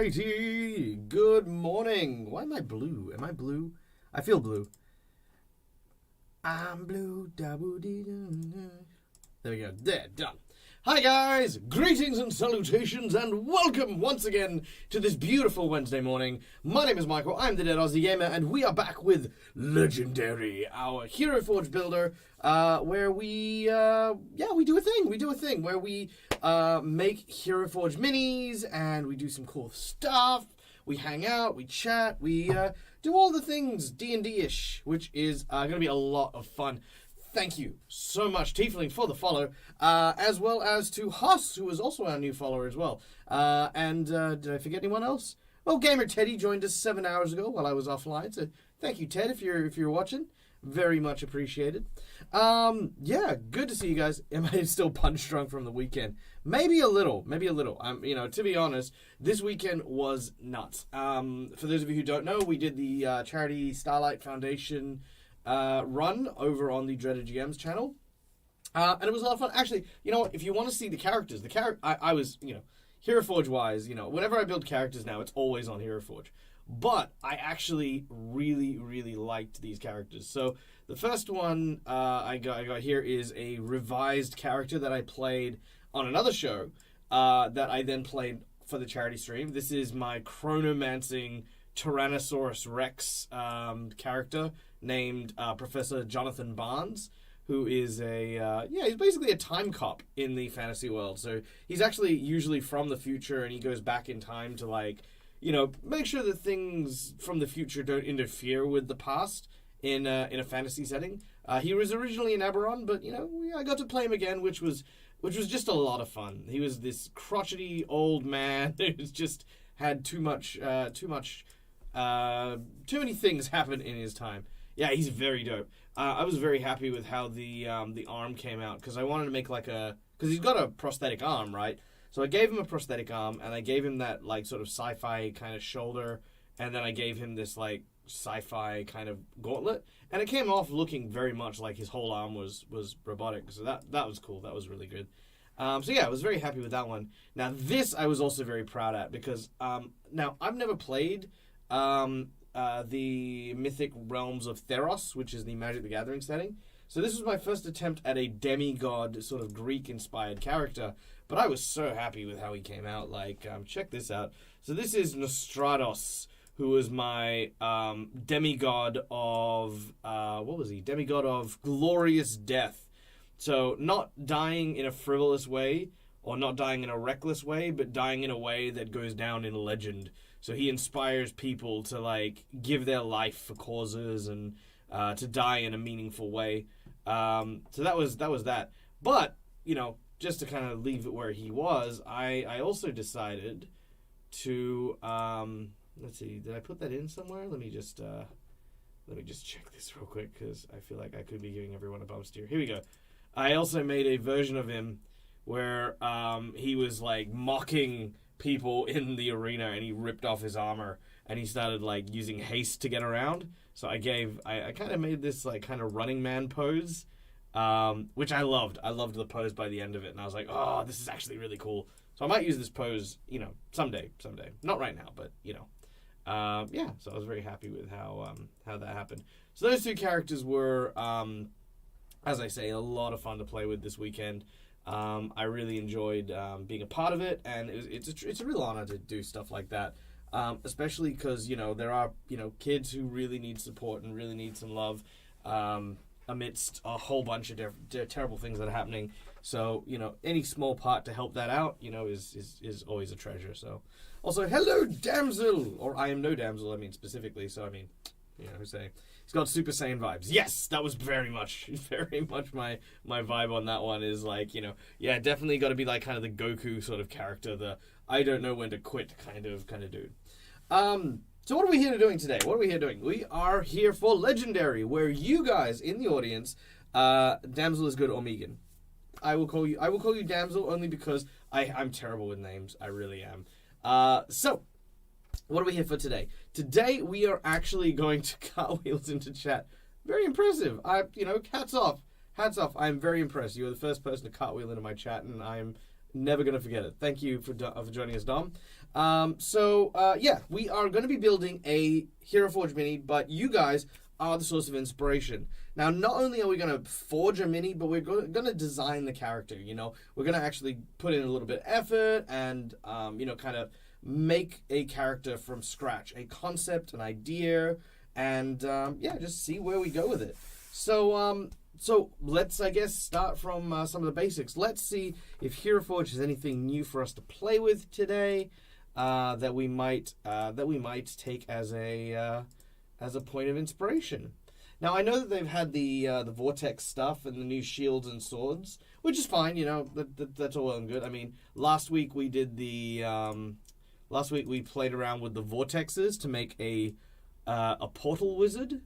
Alrighty, good morning. Why am I blue? Am I blue? I feel blue. I'm blue. There we go. There, done. Hi guys, greetings and salutations and welcome once again to this beautiful Wednesday morning. My name is Michael, I'm the Dead Aussie Gamer, and we are back with Legendary, our Hero Forge builder, where we do a thing where we make Hero Forge minis and we do some cool stuff. We hang out, we chat, we do all the things D&D-ish, which is going to be a lot of fun. Thank you so much, Tiefling, for the follow, as well as to Huss, who is also our new follower as well. And did I forget anyone else? Well, Gamer Teddy joined us 7 hours ago while I was offline, so thank you, Ted, if you're watching. Very much appreciated. Yeah, good to see you guys. Am I still punch drunk from the weekend? Maybe a little. To be honest, this weekend was nuts. For those of you who don't know, we did the charity Starlight Foundation run over on the Dreaded GM's channel, and it was a lot of fun. Actually, you know what? If you want to see the characters, I was, Hero Forge wise, whenever I build characters now, it's always on Hero Forge. But I actually really, really liked these characters. So the first one I got here is a revised character that I played on another show that I then played for the charity stream. This is my Chronomancing Tyrannosaurus Rex character named Professor Jonathan Barnes, who is he's basically a time cop in the fantasy world. So he's actually usually from the future, and he goes back in time to make sure that things from the future don't interfere with the past in a fantasy setting. He was originally in Eberron, but I got to play him again, which was just a lot of fun. He was this crotchety old man who's just had too many things happen in his time. Yeah, he's very dope. I was very happy with how the arm came out, because I wanted to make because he's got a prosthetic arm, right? So I gave him a prosthetic arm, and I gave him that sort of sci-fi kind of shoulder, and then I gave him this sci-fi kind of gauntlet, and it came off looking very much like his whole arm was robotic. So that was cool. That was really good. So yeah, I was very happy with that one. Now this I was also very proud at, because now I've never played the Mythic Realms of Theros, which is the Magic the Gathering setting. So this was my first attempt at a demigod, sort of Greek-inspired character, but I was so happy with how he came out. Check this out. So this is Nostrados, who was my demigod of, Demigod of glorious death. So not dying in a frivolous way, or not dying in a reckless way, but dying in a way that goes down in legend. So he inspires people to give their life for causes and to die in a meaningful way. So that was that. But just to kind of leave it where he was, I also decided to let's see, did I put that in somewhere? Let me just check this real quick, because I feel like I could be giving everyone a bump steer. Here we go. I also made a version of him where he was mocking people in the arena, and he ripped off his armor and he started using haste to get around. So I kind of made this kind of running man pose, which I loved. I loved the pose by the end of it, and I was like, oh, this is actually really cool. So I might use this pose, someday. Not right now, but yeah. So I was very happy with how that happened. So those two characters were, as I say, a lot of fun to play with this weekend. I really enjoyed being a part of it, and it's a real honor to do stuff like that, especially because there are kids who really need support and really need some love amidst a whole bunch of terrible things that are happening. So any small part to help that out is always a treasure. So also, hello damsel, or I am no damsel, I mean specifically. So I mean, who's saying? He's got Super Saiyan vibes. Yes, that was very much my vibe on that one. Is yeah, definitely got to be kind of the Goku sort of character, the I don't know when to quit kind of dude. So what are we here doing today? We are here for Legendary, where you guys in the audience, damsel is good or Megan. I will call you damsel only because I'm terrible with names. I really am. So what are we here for today? Today we are actually going to cartwheels into chat. Very impressive. Hats off. I'm very impressed. You were the first person to cartwheel into my chat, and I'm Never gonna forget it. Thank you for joining us, Dom. Yeah, we are going to be building a Hero Forge mini, but you guys are the source of inspiration. Now, not only are we going to forge a mini, but we're going to design the character. You know, we're going to actually put in a little bit of effort and kind of make a character from scratch, a concept, an idea, and just see where we go with it. So let's, I guess, start from some of the basics. Let's see if Hero Forge has anything new for us to play with today that we might take as a point of inspiration. Now, I know that they've had the Vortex stuff and the new shields and swords, which is fine. You know, that's all well and good. I mean, last week we did last week we played around with the Vortexes to make a portal wizard,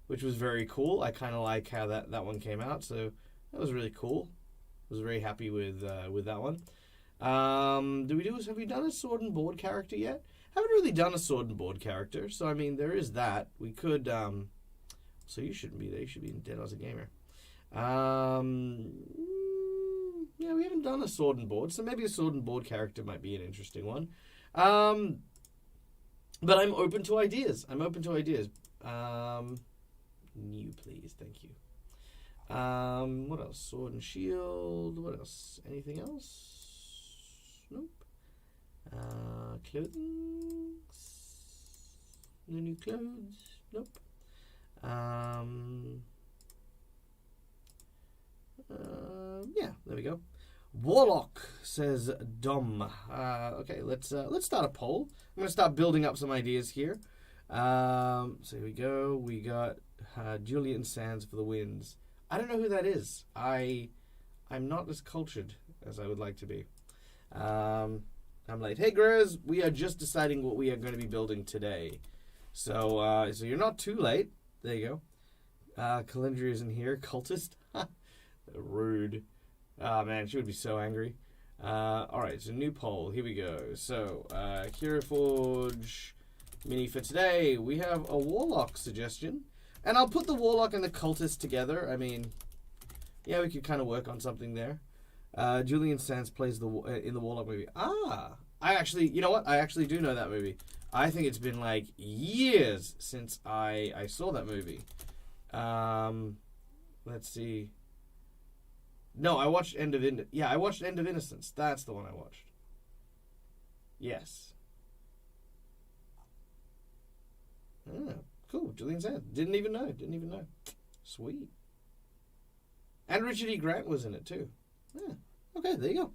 which was very cool. I kind of like how that one came out, so that was really cool. I was very happy with that one. Have we done a sword and board character yet? Haven't really done a sword and board character, so I mean there is that. We could. So you shouldn't be there. You should be in Dead as a Gamer. Yeah, we haven't done a sword and board, so maybe a sword and board character might be an interesting one. But I'm open to ideas. New, please. Thank you. What else? Sword and shield. What else? Anything else? Nope. Clothing. No new clothes. Nope. Yeah, there we go. Warlock, says Dom. Okay, let's start a poll. I'm going to start building up some ideas here. So here we go. We got Julian Sands for the wins. I don't know who that is. I'm not as cultured as I would like to be. I'm like, hey, Grez, we are just deciding what we are going to be building today. So you're not too late. There you go. Calendria isn't here. Cultist? Rude. Oh, man, she would be so angry. Alright, so new poll. Here we go. So, Hero Forge mini for today. We have a Warlock suggestion. And I'll put the Warlock and the Cultist together. I mean, yeah, we could kind of work on something there. Julian Sands plays in the Warlock movie. You know what? I actually do know that movie. I think it's been like years since I saw that movie. Let's see. No, I watched End of Innocence. That's the one I watched. Yes. Cool. Julian Sands. Didn't even know. Sweet. And Richard E. Grant was in it too. Yeah. Okay, there you go.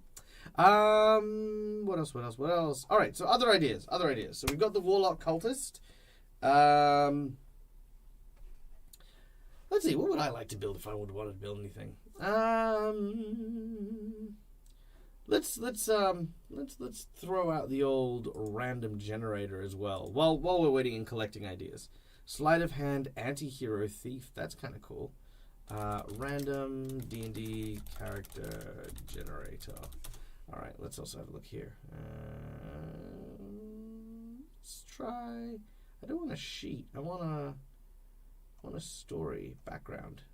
What else? All right, so other ideas. So we've got the Warlock Cultist. Let's see, what would I like to build if I would want to build anything? Let's throw out the old random generator as well. While we're waiting and collecting ideas. Sleight of hand anti-hero thief. That's kind of cool. Random D&D character generator. All right, let's also have a look here. Let's try. I don't want a sheet. I want a story background.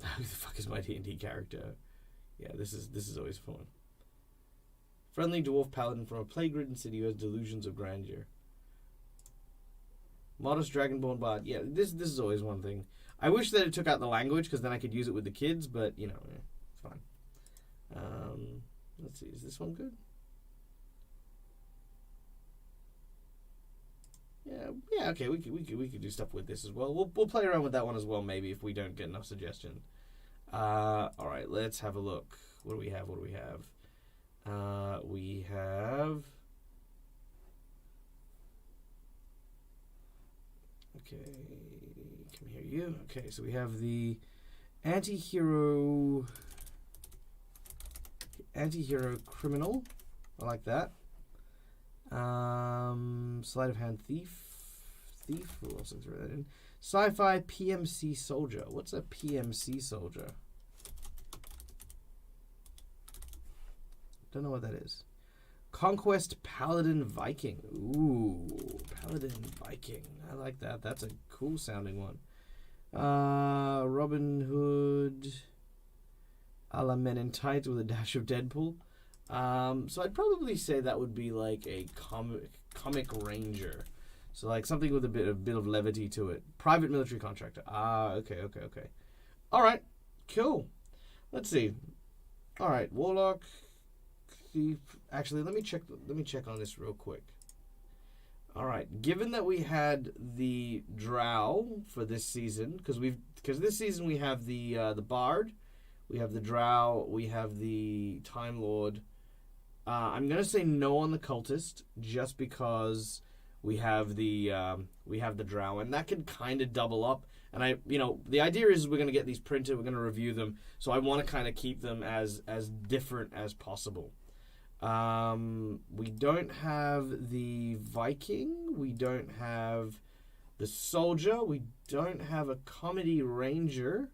Who the fuck is my D&D character? Yeah, this is always fun. Friendly dwarf paladin from a plague-ridden city who has delusions of grandeur. Modest dragonborn bard. Yeah, this is always one thing. I wish that it took out the language because then I could use it with the kids, but you know, it's fine. Let's see, is this one good? Yeah, okay, we could do stuff with this as well. We'll play around with that one as well, maybe if we don't get enough suggestion. All right, let's have a look. What do we have? We have. Okay, come here, you. Okay, so we have the anti-hero criminal. I like that. Sleight of hand thief. We'll also throw that in. Sci-fi PMC soldier. What's a PMC soldier? Don't know what that is. Conquest Paladin Viking. Ooh, Paladin Viking. I like that. That's a cool sounding one. Robin Hood. a la Men in Tights with a dash of Deadpool. So I'd probably say that would be like a comic ranger. So like something with a bit of levity to it. Private military contractor. Okay. All right, cool. Let's see. All right, warlock, thief. Actually, let me check on this real quick. All right, given that we had the drow for this season, because this season we have the bard, we have the drow, we have the time lord. I'm gonna say no on the cultist just because we have the drow, and that could kind of double up. And the idea is we're gonna get these printed, we're gonna review them, so I want to kind of keep them as different as possible. We don't have the Viking, we don't have the soldier, we don't have a comedy ranger,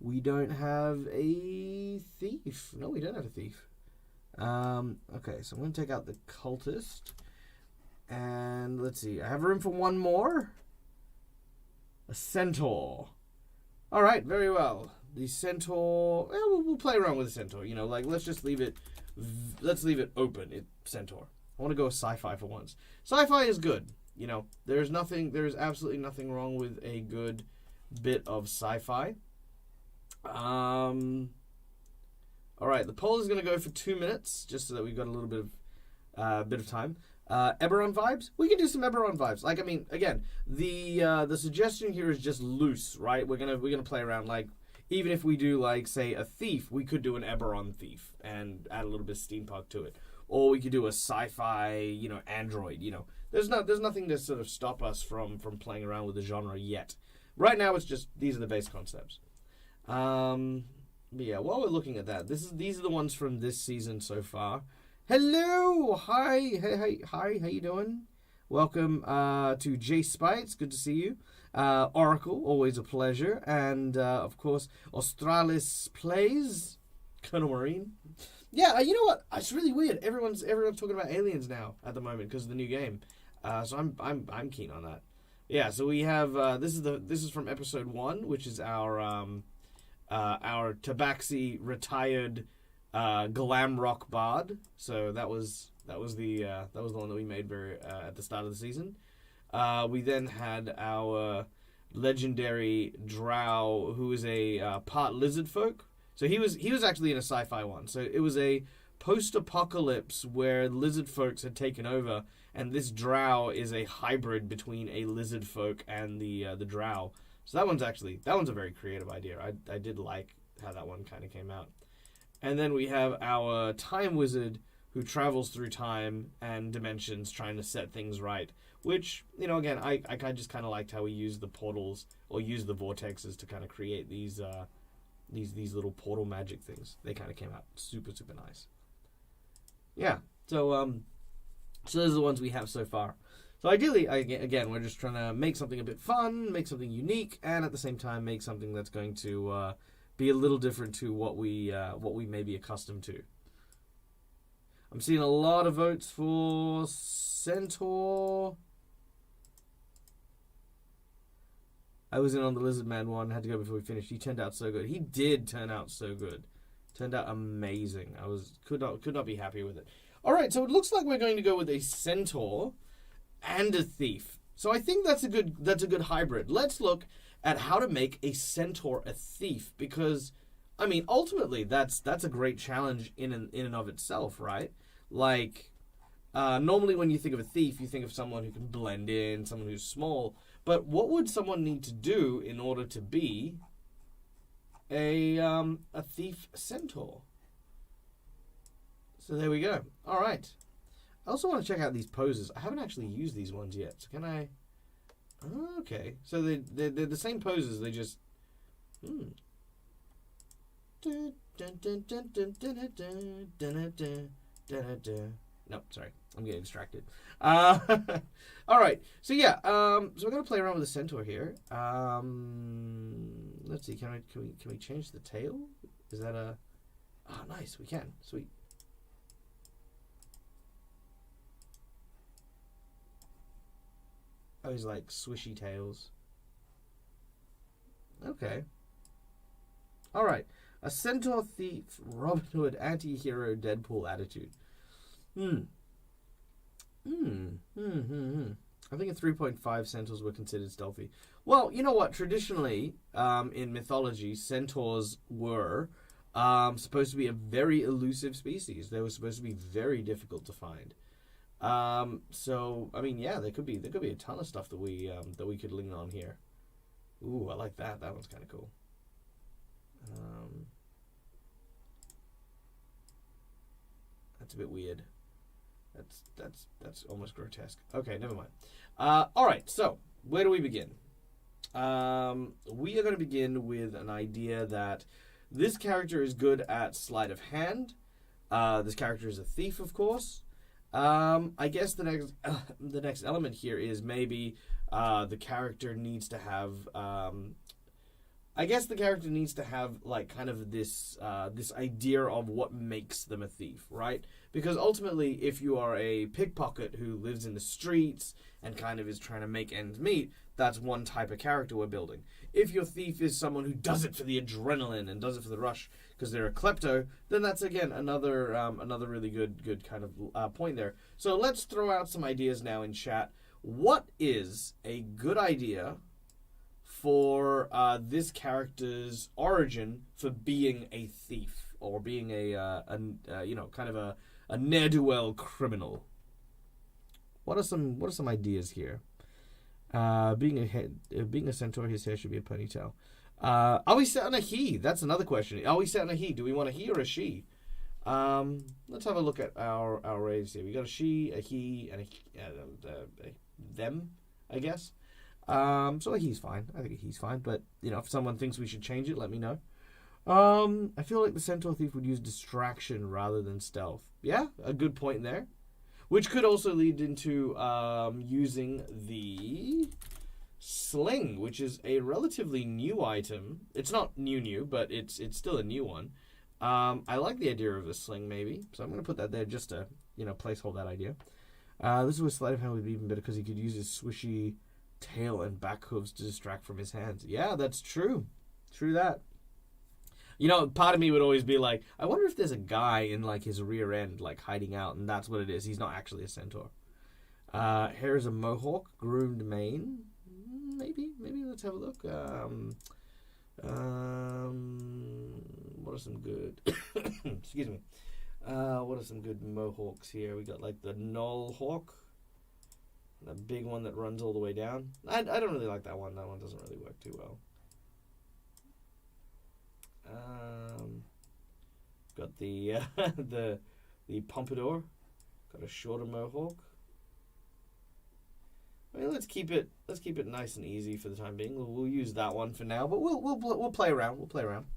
we don't have a thief. No, we don't have a thief. Okay, so I'm going to take out the cultist. And let's see. I have room for one more. A centaur. All right, very well. The centaur. We'll play around with the centaur. Let's leave it open. Centaur. I want to go sci-fi for once. Sci-fi is good. There is absolutely nothing wrong with a good bit of sci-fi. All right, the poll is going to go for 2 minutes, just so that we've got a little bit of time. Eberron vibes? We can do some Eberron vibes. Again, the suggestion here is just loose, right? We're gonna play around. Even if we do say a thief, we could do an Eberron thief and add a little bit of steampunk to it, or we could do a sci-fi, android. There's nothing to sort of stop us from playing around with the genre yet. Right now, it's just these are the base concepts. But yeah, while we're looking at that, these are the ones from this season so far. Hello! Hi, hey, hi, how you doing? Welcome to J Spites, good to see you. Oracle, always a pleasure. And, of course, Australis Plays, Colonel Marine. Yeah, you know what? It's really weird. Everyone's talking about aliens now at the moment because of the new game. So I'm keen on that. Yeah, so we have, this is from episode 1, which is our Tabaxi retired glam rock bard. So that was the one that we made at the start of the season. We then had our legendary drow, who is a part lizard folk. So he was actually in a sci-fi one. So it was a post-apocalypse where lizard folks had taken over, and this drow is a hybrid between a lizard folk and the drow. So that one's a very creative idea. I did like how that one kind of came out. And then we have our time wizard who travels through time and dimensions trying to set things right. Which, again, I just kind of liked how we used the portals or used the vortexes to kind of create these little portal magic things. They kind of came out super, super nice. Yeah, so those are the ones we have so far. So ideally, again, we're just trying to make something a bit fun, make something unique, and at the same time make something that's going to be a little different to what we may be accustomed to. I'm seeing a lot of votes for Centaur. I was in on the Lizard Man one, had to go before we finished. He turned out so good. He did turn out so good. Turned out amazing. I could not be happy with it. All right, so it looks like we're going to go with a Centaur and a Thief. So I think that's a good hybrid. Let's look at how to make a Centaur a Thief, because ultimately that's a great challenge in and of itself, right? Normally when you think of a thief, you think of someone who can blend in, someone who's small. But what would someone need to do in order to be a thief centaur? So there we go. All right. I also want to check out these poses. I haven't actually used these ones yet. So can I? Oh, okay. So they're the same poses. They just. No, sorry. I'm getting distracted. All right. So yeah. So we're gonna play around with the centaur here. Let's see. Can we change the tail? Is that a? Oh, nice. We can. Sweet. Oh, he's like swishy tails. Okay. All right. A centaur thief, Robin Hood, anti-hero, Deadpool attitude. I think at 3.5 centaurs were considered stealthy. Well, you know what? Traditionally, in mythology, centaurs were supposed to be a very elusive species. They were supposed to be very difficult to find. So I mean, yeah, there could be a ton of stuff that we could lean on here. Ooh, I like that. That one's kind of cool. That's a bit weird. That's almost grotesque. Okay, never mind. All right, so where do we begin? We are going to begin with an idea that this character is good at sleight of hand. This character is a thief, of course. I guess the next element here is maybe the character needs to have. I guess the character needs to have like kind of this idea of what makes them a thief, right? Because ultimately, if you are a pickpocket who lives in the streets and kind of is trying to make ends meet, that's one type of character we're building. If your thief is someone who does it for the adrenaline and does it for the rush because they're a klepto, then that's again another really good kind of point there. So let's throw out some ideas now in chat. What is a good idea for this character's origin for being a thief or being kind of a ne'er-do-well criminal? What are some ideas here? Being a centaur, his hair should be a ponytail. Are we set on a he? That's another question. Are we set on a he? Do we want a he or a she? Let's have a look at our rays here. We got a she, a he, and a them, I guess. So a he's fine. I think a he's fine. But if someone thinks we should change it, let me know. I feel like the centaur thief would use distraction rather than stealth. Yeah, a good point there. Which could also lead into using the sling, which is a relatively new item. It's not new, but it's still a new one. I like the idea of the sling, maybe. So I'm going to put that there just to, placehold that idea. This is where sleight of hand would be even better because he could use his swishy tail and back hooves to distract from his hands. Yeah, that's true. True that. Part of me would always be like, I wonder if there's a guy in like his rear end like hiding out, and that's what it is. He's not actually a centaur. Hair is a mohawk, groomed mane. Maybe let's have a look. What are some good excuse me. What are some good mohawks here? We got like the knoll hawk. The big one that runs all the way down. I don't really like that one. That one doesn't really work too well. Got the the pompadour. Got a shorter mohawk. I mean, let's keep it nice and easy for the time being. We'll use that one for now, but we'll play around. We'll play around.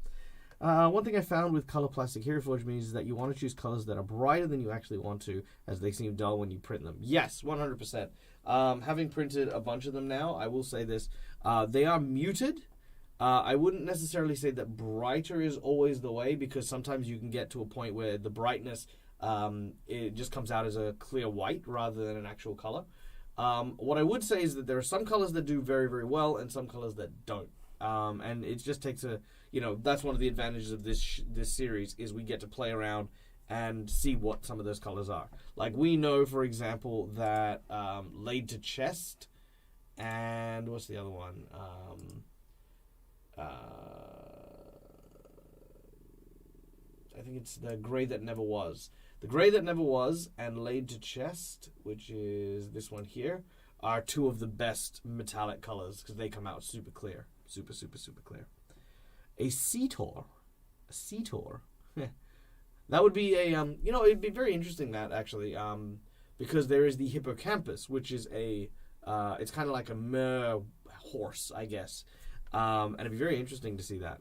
One thing I found with Color Plastic Hero Forge means is that you want to choose colors that are brighter than you actually want to, as they seem dull when you print them. Yes, 100%. Having printed a bunch of them now, I will say this: they are muted. I wouldn't necessarily say that brighter is always the way, because sometimes you can get to a point where the brightness it just comes out as a clear white rather than an actual color. What I would say is that there are some colors that do very, very well and some colors that don't. And it just takes that's one of the advantages of this series is we get to play around and see what some of those colors are. Like we know, for example, that laid to chest and what's the other one? I think it's the Gray That Never Was. The Gray That Never Was and Laid to Chest, which is this one here, are two of the best metallic colors because they come out super clear. Super, super, super clear. A Centaur. A Centaur. That would be a, it'd be very interesting that actually, because there is the hippocampus, which is it's kind of like a mer horse, I guess. And it'd be very interesting to see that.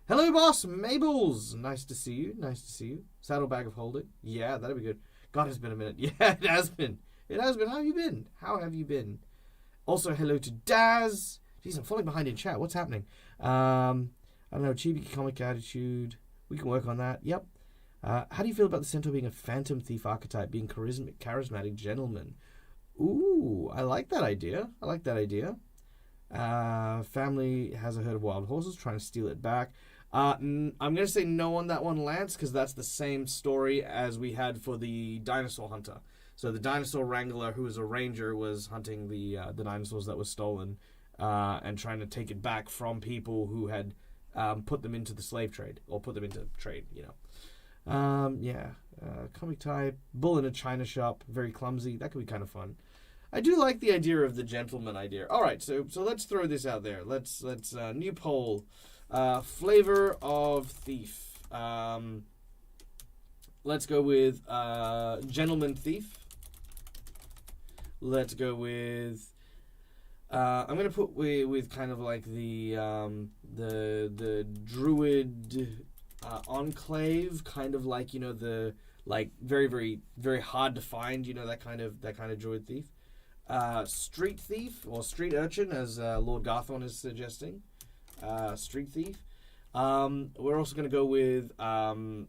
Hello, boss, Mabels. Nice to see you. Nice to see you. Saddlebag of Holding. Yeah, that'd be good. God, it's been a minute. Yeah, it has been. It has been. How have you been? How have you been? Also, hello to Daz. Jeez, I'm falling behind in chat. What's happening? I don't know. Chibi comic attitude. We can work on that. Yep. How do you feel about the centaur being a phantom thief archetype, being charismatic gentleman? Ooh, I like that idea. Family has a herd of wild horses trying to steal it back. I'm going to say no on that one, Lance, because that's the same story as we had for the dinosaur hunter. So the dinosaur wrangler, who was a ranger, was hunting the dinosaurs that were stolen and trying to take it back from people who had put them into the slave trade, or put them into trade, you know. Comic type, bull in a china shop, very clumsy. That could be kind of fun. I do like the idea of the gentleman idea. All right, so let's throw this out there. Let's new poll. Flavor of thief. Let's go with gentleman thief. Let's go with. I'm gonna put with kind of like the druid enclave, kind of like, you know, the like very very very hard to find, you know, that kind of druid thief. Street thief or street urchin, as Lord Garthorn is suggesting. Street thief. We're also going to go with the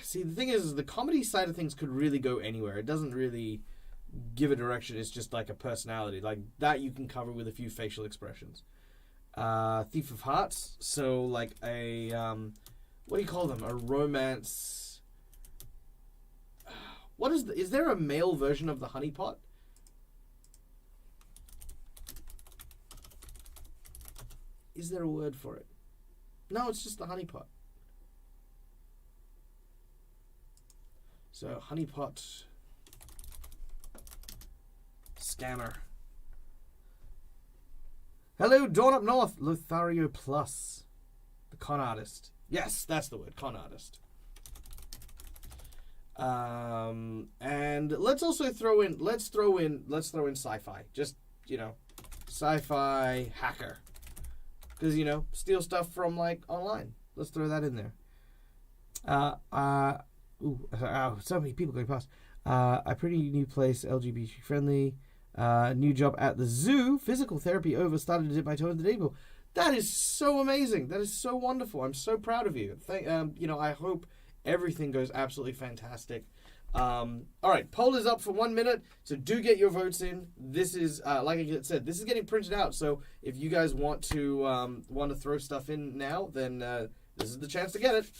thing is the comedy side of things could really go anywhere. It doesn't really give a direction. It's just like a personality like that you can cover with a few facial expressions. Thief of hearts. So like a what do you call them? A romance. What is there a male version of the honeypot? Is there a word for it? No, it's just the honeypot. So, honeypot scammer. Hello, Dawn Up North. Lothario Plus. The con artist. Yes, that's the word. Con artist. And let's also throw in sci-fi. Just, you know, sci-fi hacker. Because, you know, steal stuff from, like, online. Let's throw that in there. So many people going past. A pretty new place, LGBT friendly. New job at the zoo. Physical therapy over. Started to dip my toe in the table. That is so amazing. That is so wonderful. I'm so proud of you. You know, I hope everything goes absolutely fantastic. All right, poll is up for 1 minute, so do get your votes in. This is, like I said, this is getting printed out. So if you guys want to throw stuff in now, then this is the chance to get it.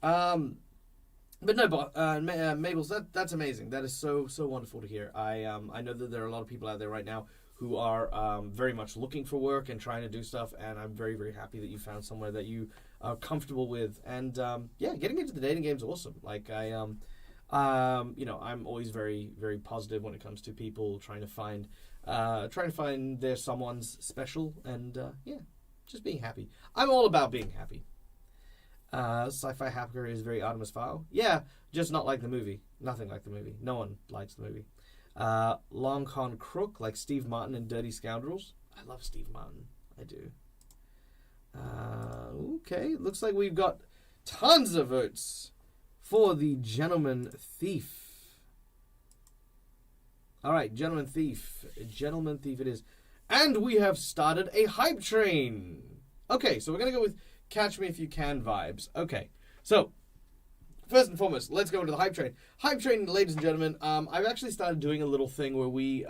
But no, Mabels, that's amazing. That is so wonderful to hear. I know that there are a lot of people out there right now who are very much looking for work and trying to do stuff, and I'm very, very happy that you found somewhere that you are comfortable with. And getting into the dating game is awesome. Like I'm always very, very positive when it comes to people trying to find their someone's special, and just being happy. I'm all about being happy. Sci-fi hacker is very Artemis Fowl. Yeah, just not like the movie. Nothing like the movie. No one likes the movie. Long Con Crook, like Steve Martin in Dirty Scoundrels. I love Steve Martin. I do. Okay, looks like we've got tons of votes for the Gentleman Thief. All right, Gentleman Thief. Gentleman Thief it is. And we have started a hype train. Okay, so we're going to go with Catch Me If You Can vibes. Okay, so first and foremost, let's go into the hype train. Hype train, ladies and gentlemen, I've actually started doing a little thing where we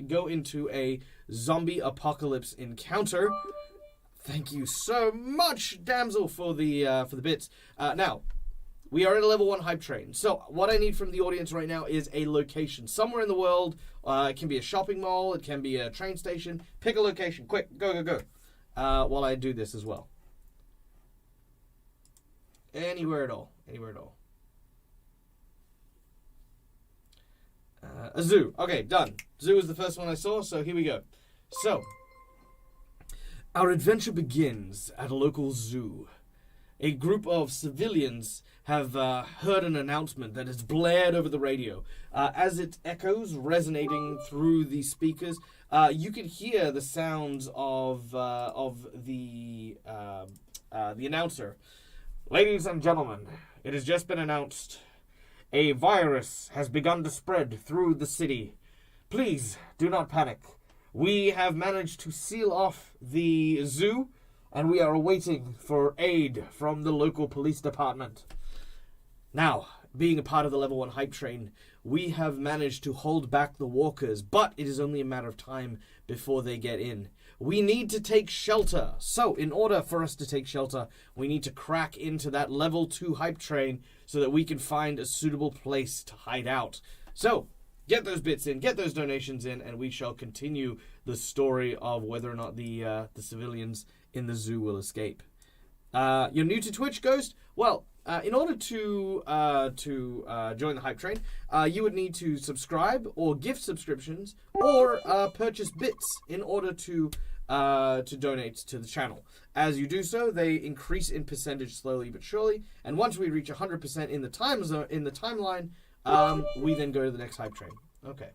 go into a zombie apocalypse encounter. Thank you so much, Damsel, for the bits. Now, we are in a level 1 hype train. So what I need from the audience right now is a location. Somewhere in the world. It can be a shopping mall. It can be a train station. Pick a location. Quick. Go. While I do this as well. Anywhere at all. A zoo. Okay, done. Zoo is the first one I saw, so here we go. So, our adventure begins at a local zoo. A group of civilians have heard an announcement that has blared over the radio. As it echoes, resonating through the speakers, you can hear the sounds of the announcer. Ladies and gentlemen, it has just been announced. A virus has begun to spread through the city. Please, do not panic. We have managed to seal off the zoo, and we are awaiting for aid from the local police department. Now, being a part of the level 1 hype train, we have managed to hold back the walkers, but it is only a matter of time before they get in. we need to take shelter. So in order for us to take shelter, we need to crack into that level 2 hype train so that we can find a suitable place to hide out. So get those bits in, get those donations in, and we shall continue the story of whether or not the civilians in the zoo will escape. You're new to Twitch, Ghost? Well, in order to join the hype train, you would need to subscribe or gift subscriptions or purchase bits in order to donate to the channel. As you do so, they increase in percentage slowly but surely, and once we reach 100% in the timeline, we then go to the next hype train. Okay.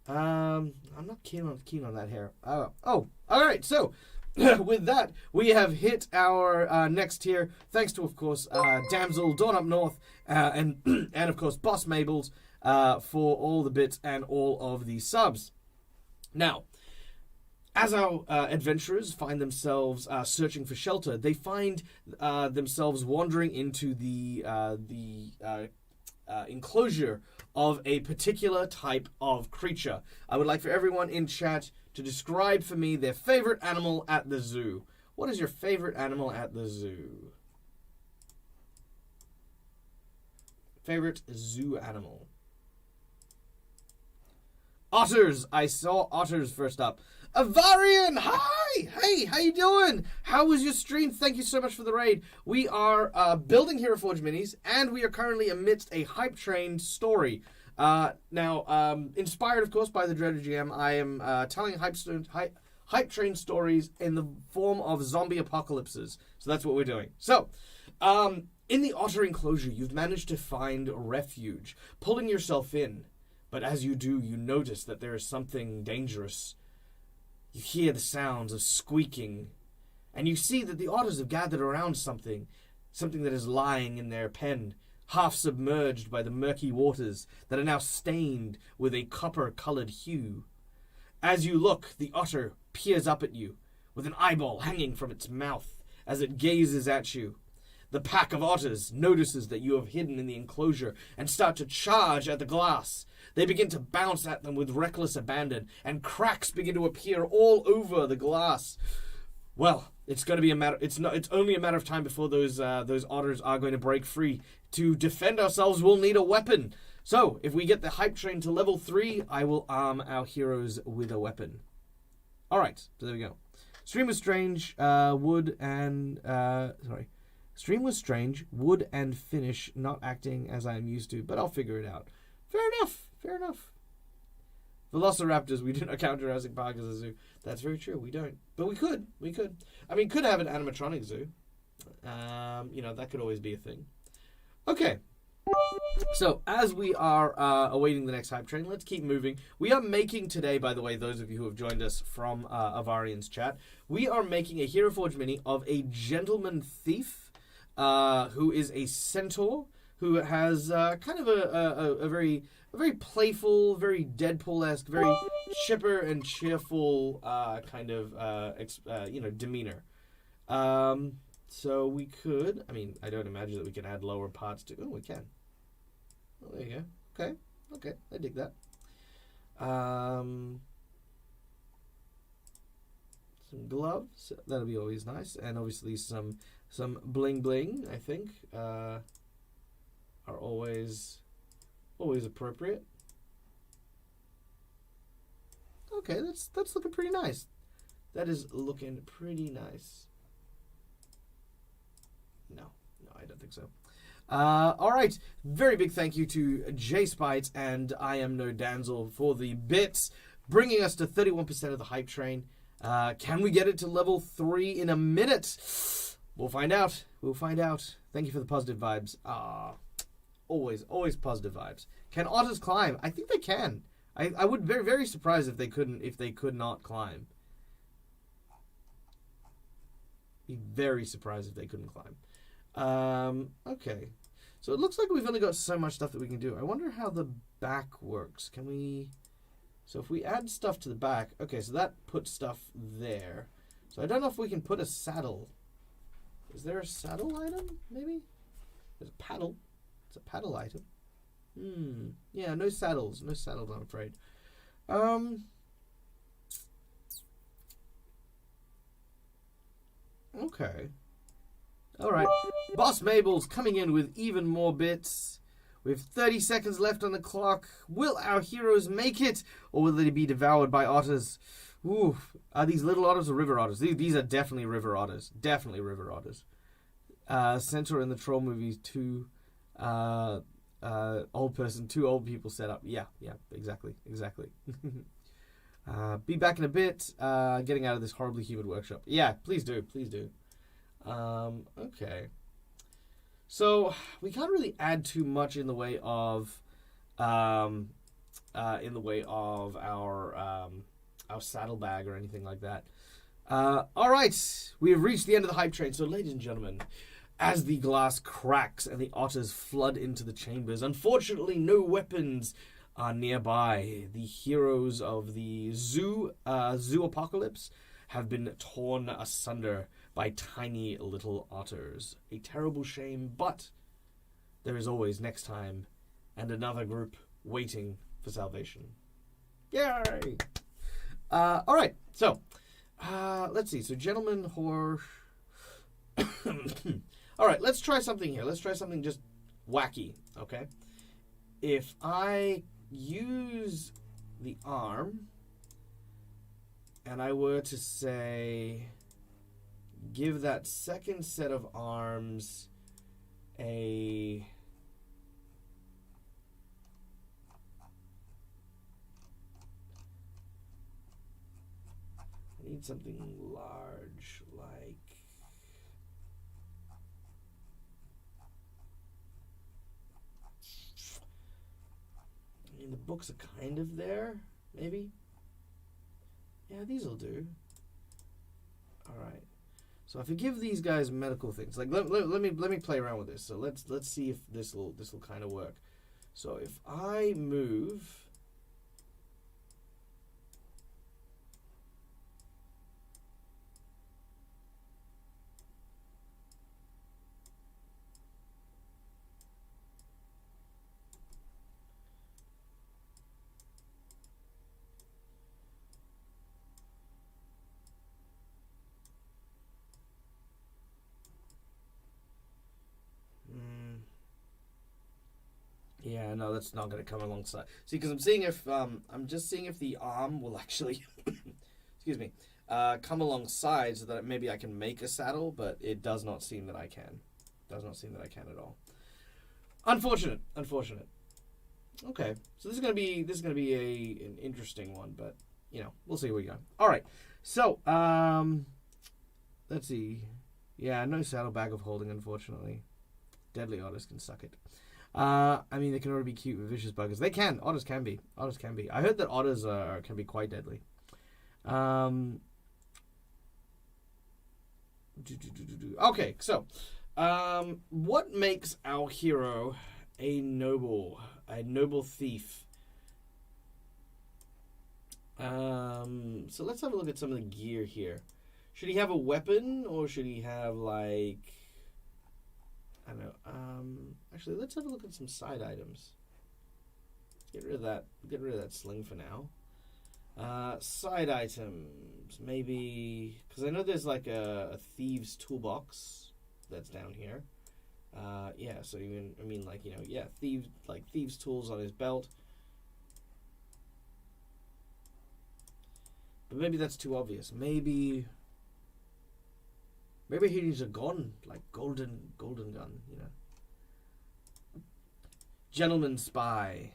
I'm not keen on that hair. Oh, all right. So. With that, we have hit our next tier, thanks to, of course, Damsel, Dawn Up North, and of course, Boss Mabels for all the bits and all of the subs. Now, as our adventurers find themselves searching for shelter, they find themselves wandering into the enclosure of a particular type of creature. I would like for everyone in chat to describe for me their favorite animal at the zoo. What is your favorite animal at the zoo? Favorite zoo animal? Otters! I saw otters first up. Avarian! Hi! Hey, how you doing? How was your stream? Thank you so much for the raid. We are building Hero Forge minis, and we are currently amidst a hype train story. Now, inspired, of course, by the Dreaded GM, I am telling hype train stories in the form of zombie apocalypses. So that's what we're doing. So, in the otter enclosure, you've managed to find refuge, pulling yourself in. But as you do, you notice that there is something dangerous. You hear the sounds of squeaking, and you see that the otters have gathered around something that is lying in their pen, half submerged by the murky waters that are now stained with a copper-colored hue. As you look, the otter peers up at you, with an eyeball hanging from its mouth as it gazes at you. The pack of otters notices that you have hidden in the enclosure and start to charge at the glass. They begin to bounce at them with reckless abandon, and cracks begin to appear all over the glass. Well, it's going to be it's only a matter of time before those otters are going to break free. To defend ourselves, we'll need a weapon. So, if we get the hype train to level 3, I will arm our heroes with a weapon. All right, so there we go. Stream was strange. Stream was strange. Wood and finish not acting as I am used to, but I'll figure it out. Fair enough. Velociraptors, we do not count Jurassic Park as a zoo. That's very true, we don't. But we could. I mean, could have an animatronic zoo. That could always be a thing. Okay. So, as we are awaiting the next hype train, let's keep moving. We are making today, by the way, those of you who have joined us from Avarian's chat, we are making a Hero Forge mini of a gentleman thief who is a centaur, who has kind of a very playful, very Deadpool-esque, very chipper and cheerful kind of demeanor. So we could, I don't imagine that we can add lower parts to. Oh, we can. Oh, there you go. Okay, I dig that. Some gloves, that'll be always nice, and obviously some bling bling. I think are always appropriate. Okay, that's looking pretty nice. That is looking pretty nice. No, I don't think so. All right, very big thank you to J Spite and I Am No Damsel for the bits, bringing us to 31% of the hype train. Can we get it to level 3 in a minute? We'll find out. Thank you for the positive vibes. Always positive vibes. Can otters climb? I think they can. I would be very, very surprised if they could not climb. Be very surprised if they couldn't climb. Okay. So it looks like we've only got so much stuff that we can do. I wonder how the back works. Can we... So if we add stuff to the back... Okay, so that puts stuff there. So I don't know if we can put a saddle. Is there a saddle item, maybe? There's a paddle. It's a paddle item. Yeah, no saddles. No saddles, I'm afraid. Okay. All right. Boss Mabel's coming in with even more bits. We have 30 seconds left on the clock. Will our heroes make it, or will they be devoured by otters? Ooh, are these little otters or river otters? These are definitely river otters. Definitely river otters. Centaur in the Troll movies, two old person, two old people set up. Yeah, exactly. Be back in a bit. Getting out of this horribly humid workshop. Yeah, please do. Okay. So we can't really add too much in the way of our saddlebag or anything like that. All right, we have reached the end of the hype train. So, ladies and gentlemen, as the glass cracks and the otters flood into the chambers, unfortunately, no weapons are nearby. The heroes of the zoo apocalypse have been torn asunder by tiny little otters. A terrible shame, but there is always next time and another group waiting for salvation. Yay! All right, so let's see. So, gentlemen, horror. All right, let's try something here. Let's try something just wacky, okay? If I use the arm and I were to say, give that second set of arms a... I need something large, like... I mean, the books are kind of there, maybe? Yeah, these will do. Alright. So if I give these guys medical things, like let me play around with this. So let's see if this will kind of work. So if I move yeah, no, that's not going to come alongside. See, because I'm just seeing if the arm will actually, excuse me, come alongside so that maybe I can make a saddle, but it does not seem that I can. Does not seem that I can at all. Unfortunate. Okay, so this is gonna be an interesting one, but you know, we'll see where we go. All right, so let's see. Yeah, no saddlebag of holding, unfortunately. Deadly otters can suck it. I mean, they can already be cute with vicious buggers. They can. Otters can be. I heard that otters can be quite deadly. Okay, so what makes our hero a noble thief? So let's have a look at some of the gear here. Should he have a weapon, or should he have, like, I don't know. Actually, let's have a look at some side items. Get rid of that sling for now. Side items, maybe, because I know there's like a thieves toolbox that's down here. Yeah. So even like, you know, yeah, thieves tools on his belt. But maybe that's too obvious. Maybe he needs a gun, like golden gun, you know. Gentleman spy.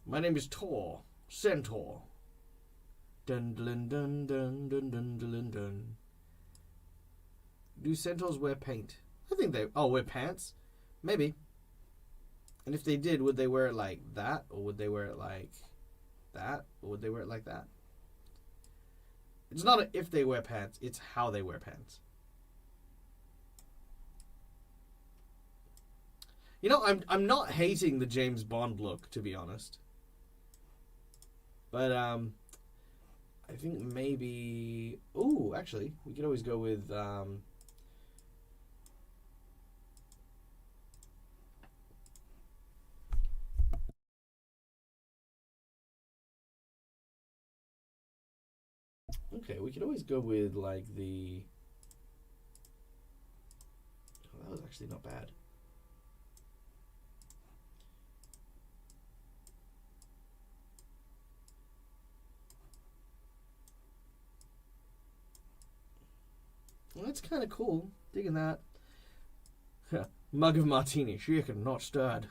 My name is Tor, Centaur. Dun dun dun dun dun dun dun dun. Do centaurs wear paint? I think they wear pants? Maybe. And if they did, would they wear it like that? Or would they wear it like that? Or would they wear it like that? It's not if they wear pants, it's how they wear pants. You know, I'm not hating the James Bond look, to be honest. But I think maybe... Ooh, actually, we could always go with... Okay, we could always go with like the. Oh, that was actually not bad. Well, that's kind of cool. Digging that. Mug of martini, shaken, not stirred.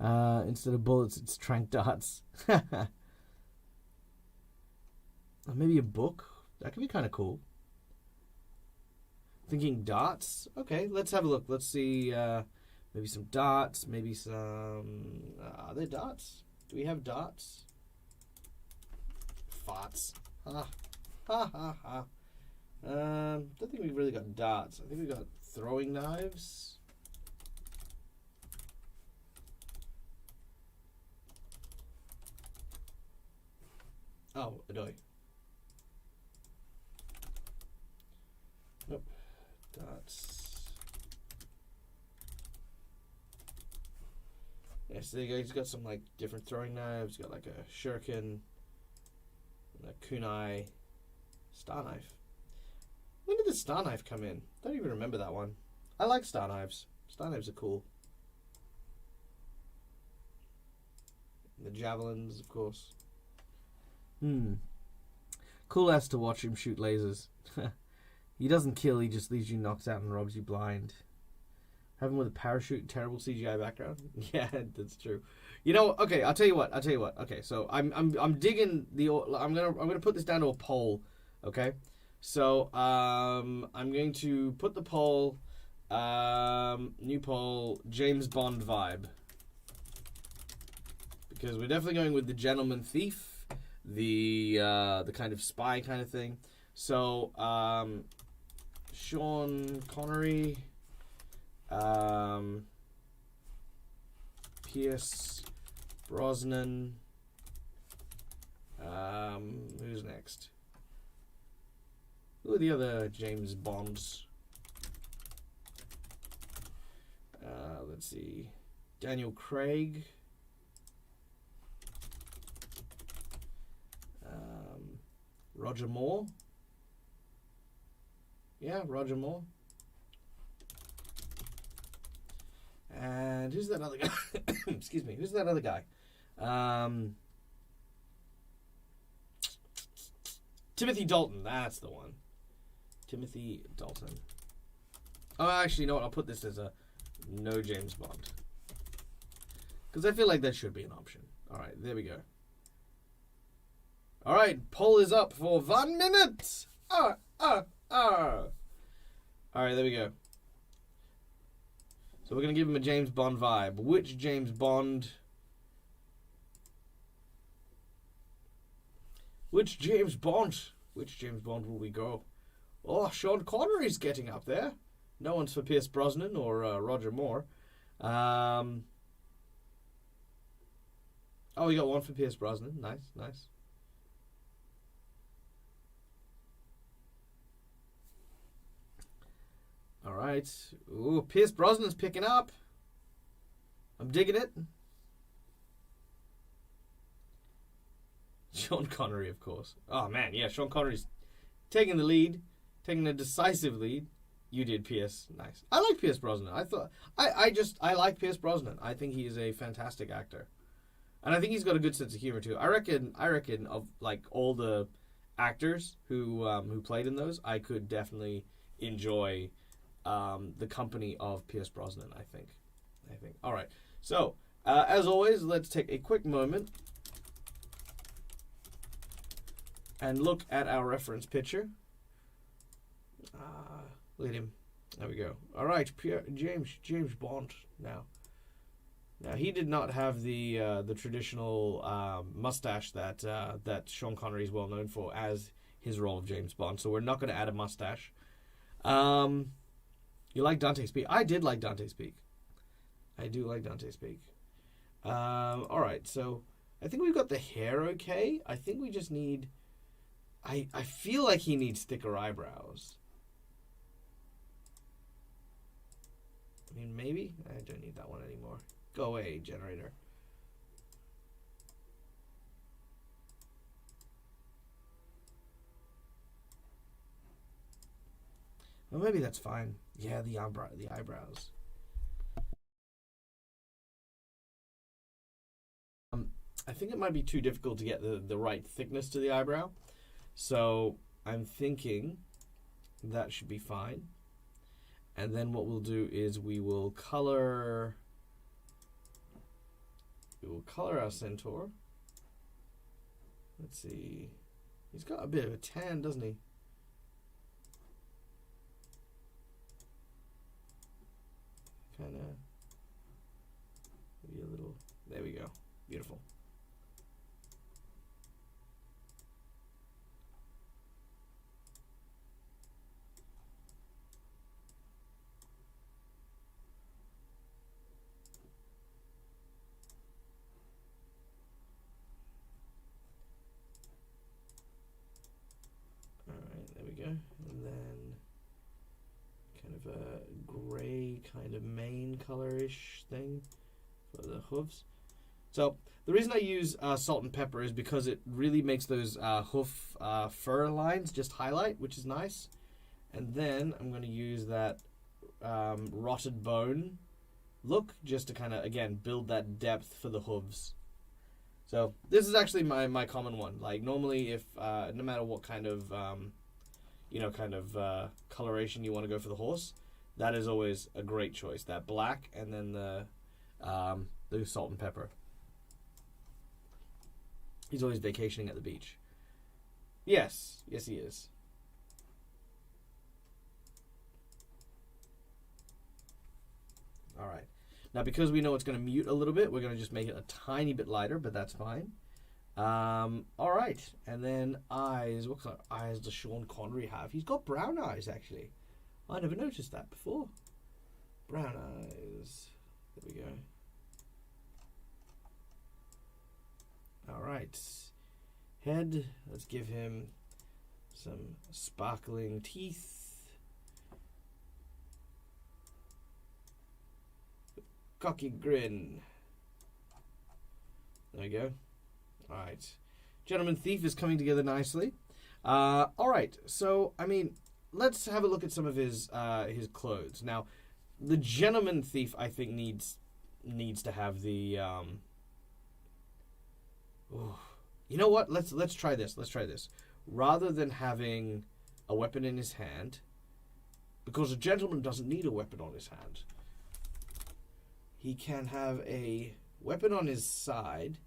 Instead of bullets, it's trank darts. Or maybe a book. That could be kind of cool. Thinking darts. Okay, let's have a look. Let's see. Maybe some darts. Maybe some. Are there darts? Do we have darts? Farts. Ha ha ha ha. Don't think we've really got darts. I think we've got throwing knives. Oh, Adoy. Nope. Darts. Yes, there you go. He's got some like different throwing knives. He's got like a shuriken, and a kunai, star knife. When did the star knife come in? Don't even remember that one. I like star knives. Star knives are cool. And the javelins, of course. Cool as to watch him shoot lasers. He doesn't kill, he just leaves you knocked out and robs you blind. Have him with a parachute, terrible CGI background. Yeah, that's true. You know, okay, I'll tell you what. Okay, so I'm digging the. I'm gonna put this down to a poll. Okay, so I'm going to put the poll. New poll, James Bond vibe, because we're definitely going with the gentleman thief, the kind of spy kind of thing. So Sean Connery, Pierce Brosnan. Who's next? Who are the other James Bonds? Let's see. Daniel Craig. Roger Moore. Yeah, Roger Moore. And who's that other guy? Excuse me. Who's that other guy? Timothy Dalton. That's the one. Timothy Dalton. Oh, actually, you know what? I'll put this as a no James Bond. Because I feel like that should be an option. All right, there we go. All right, poll is up for 1 minute. All right, there we go. So we're going to give him a James Bond vibe. Which James Bond? Which James Bond will we go? Oh, Sean Connery's getting up there. No one's for Pierce Brosnan or Roger Moore. Oh, we got one for Pierce Brosnan. Nice, nice. All right. Ooh, Pierce Brosnan's picking up. I'm digging it. Sean Connery, of course. Oh, man, yeah, Sean Connery's taking the lead, taking a decisive lead. You did, Pierce. Nice. I like Pierce Brosnan. I like Pierce Brosnan. I think he is a fantastic actor. And I think he's got a good sense of humor, too. I reckon of, like, all the actors who played in those, I could definitely enjoy the company of Pierce Brosnan, I think. All right. So, as always, let's take a quick moment and look at our reference picture. Look at him. There we go. All right, James Bond now. Now, he did not have the traditional mustache that Sean Connery is well known for as his role of James Bond, so we're not going to add a mustache. You like Dante's Peak? I did like Dante's Peak. I do like Dante's Peak. All right, so I think we've got the hair okay. I think we just need... I feel like he needs thicker eyebrows. I mean, maybe? I don't need that one anymore. Go away, generator. Well, maybe that's fine. Yeah, the eyebrows. I think it might be too difficult to get the right thickness to the eyebrow. So I'm thinking that should be fine. And then what we'll do is we will color our centaur. Let's see. He's got a bit of a tan, doesn't he? Kind of. Maybe a little. There we go. Beautiful. And then kind of a gray kind of mane color-ish thing for the hooves. So the reason I use salt and pepper is because it really makes those hoof fur lines just highlight, which is nice. And then I'm going to use that rotted bone look just to kind of, again, build that depth for the hooves. So this is actually my common one. Like normally if, no matter what kind of coloration you want to go for the horse, that is always a great choice. That black and then the salt and pepper. He's always vacationing at the beach. Yes, he is. All right. Now, because we know it's going to mute a little bit, we're going to just make it a tiny bit lighter, but that's fine. All right, and then eyes. What kind of eyes does Sean Connery have? He's got brown eyes, actually. I never noticed that before. Brown eyes. There we go. All right. Head. Let's give him some sparkling teeth. Cocky grin. There we go. All right. Gentleman Thief is coming together nicely. All right. So, I mean, let's have a look at some of his clothes. Now, the Gentleman Thief, I think, needs to have the... You know what? Let's try this. Let's try this. Rather than having a weapon in his hand, because a gentleman doesn't need a weapon on his hand, he can have a weapon on his side,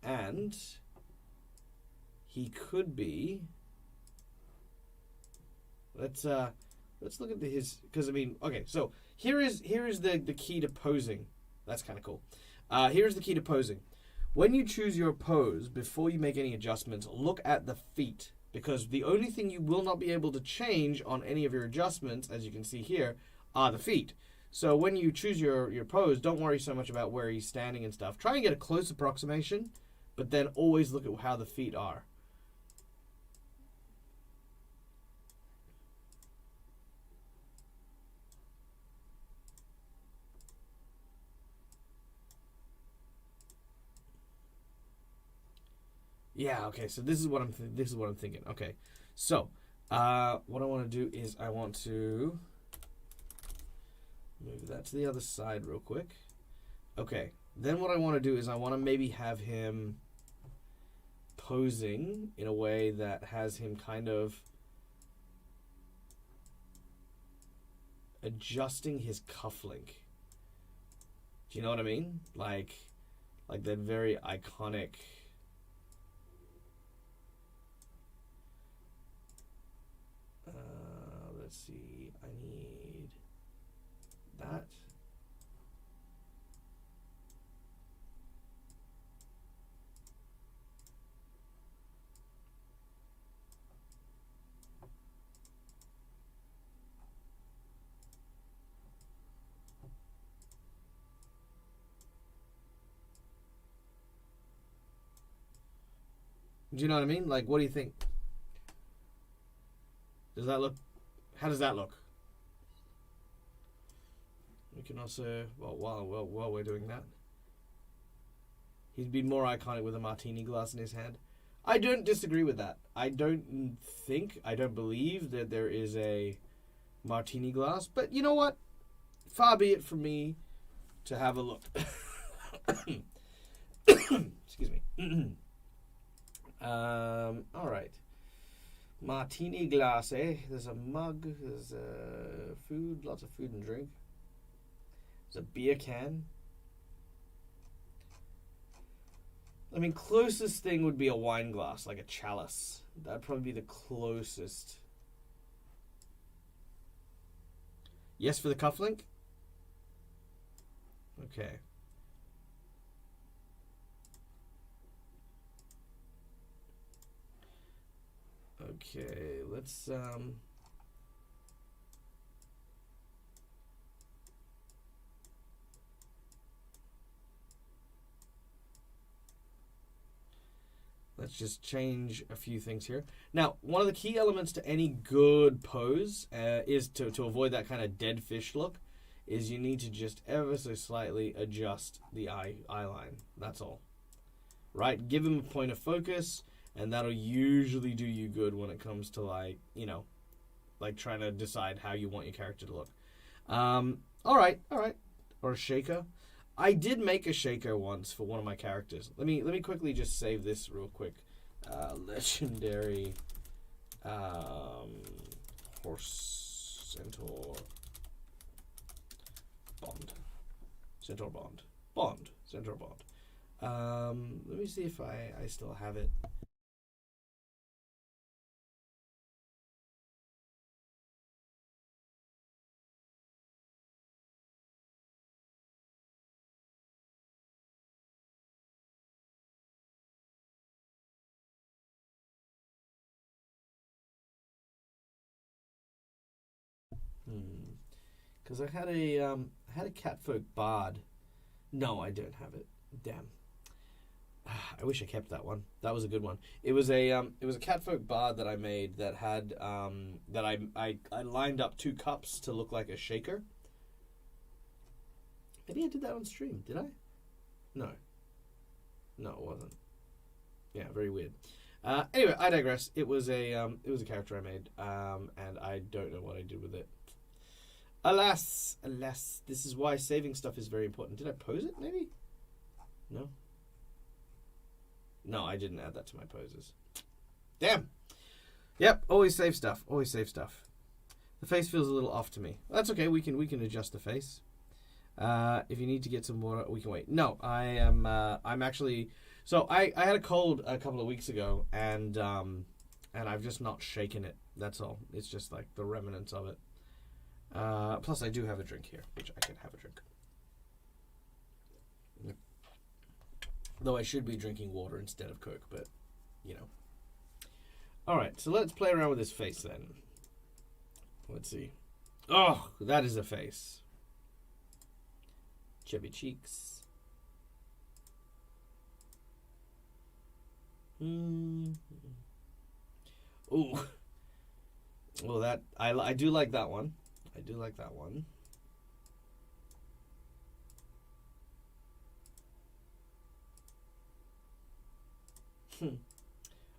and he could be... Let's look at his, because I mean, okay, so here is the key to posing. That's kind of cool. Here's the key to posing. When you choose your pose, before you make any adjustments, look at the feet, because the only thing you will not be able to change on any of your adjustments, as you can see here, are the feet. So when you choose your pose, don't worry so much about where he's standing and stuff. Try and get a close approximation, but then always look at how the feet are. Yeah, okay, so this is what I'm thinking. Okay. So, what I want to do is I want to move that to the other side real quick. Okay. Then what I want to do is I want to maybe have him posing in a way that has him kind of adjusting his cufflink. Do you know what I mean? Like that very iconic... let's see, I need that. Do you know what I mean? Like, what do you think? Does that look... How does that look? We can also, while we're doing that, he's been more iconic with a martini glass in his hand. I don't disagree with that. I don't believe that there is a martini glass, but you know what? Far be it from me to have a look. Excuse me. All right. Martini glass, eh? There's a mug. There's food. Lots of food and drink. There's a beer can. I mean, closest thing would be a wine glass, like a chalice. That'd probably be the closest. Yes for the cufflink? Okay. Okay, let's just change a few things here. Now, one of the key elements to any good pose is to avoid that kind of dead fish look, is you need to just ever so slightly adjust the eye line. That's all. Right? Give them a point of focus, and that'll usually do you good when it comes to, like, you know, like trying to decide how you want your character to look. All right. Or a shaker. I did make a shaker once for one of my characters. Let me quickly just save this real quick. Legendary horse centaur bond. Centaur bond. Centaur bond. Let me see if I still have it. Because I had a catfolk bard. No, I don't have it. Damn. I wish I kept that one. That was a good one. It was a catfolk bard that I made that had that I lined up 2 cups to look like a shaker. Maybe I did that on stream. Did I? No, it wasn't. Yeah, very weird. Anyway, I digress. It was a character I made, and I don't know what I did with it. Alas, this is why saving stuff is very important. Did I pose it, maybe? No, I didn't add that to my poses. Damn. Yep, always save stuff. The face feels a little off to me. That's okay, we can adjust the face. If you need to get some water, we can wait. No, I'm actually... So, I had a cold a couple of weeks ago, and I've just not shaken it. That's all. It's just like the remnants of it. Plus, I do have a drink here, which I can have a drink. Though I should be drinking water instead of Coke, but, you know. Alright, so let's play around with his face then. Let's see. Oh, that is a face. Chubby cheeks. Ooh. Well, that I do like that one.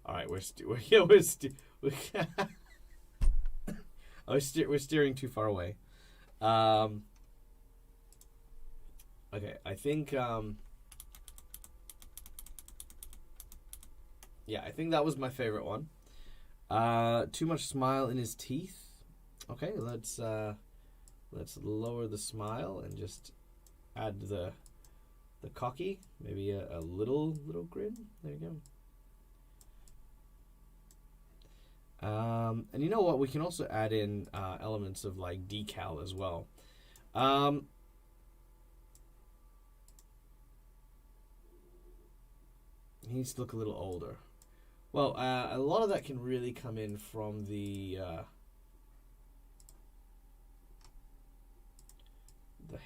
All right, we're steering too far away. Okay, I think yeah, I think that was my favorite one. Too much smile in his teeth. Okay, let's lower the smile and just add the cocky, maybe a little grin. There you go. And you know what? We can also add in elements of like decal as well. He needs to look a little older. Well, a lot of that can really come in from the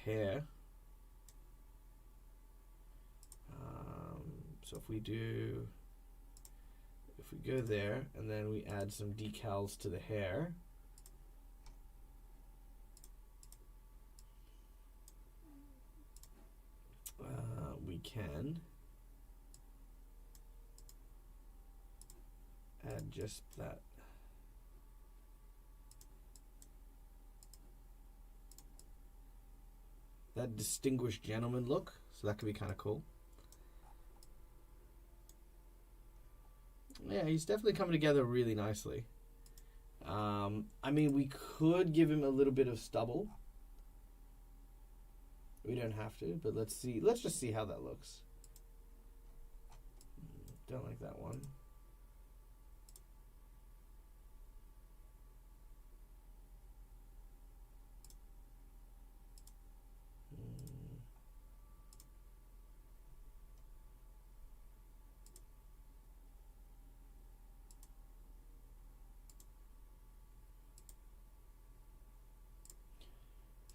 hair. So if we go there and then we add some decals to the hair, we can just that. That distinguished gentleman look. So that could be kind of cool. Yeah, he's definitely coming together really nicely. I mean, we could give him a little bit of stubble. We don't have to, but let's see. Let's just see how that looks. Don't like that one.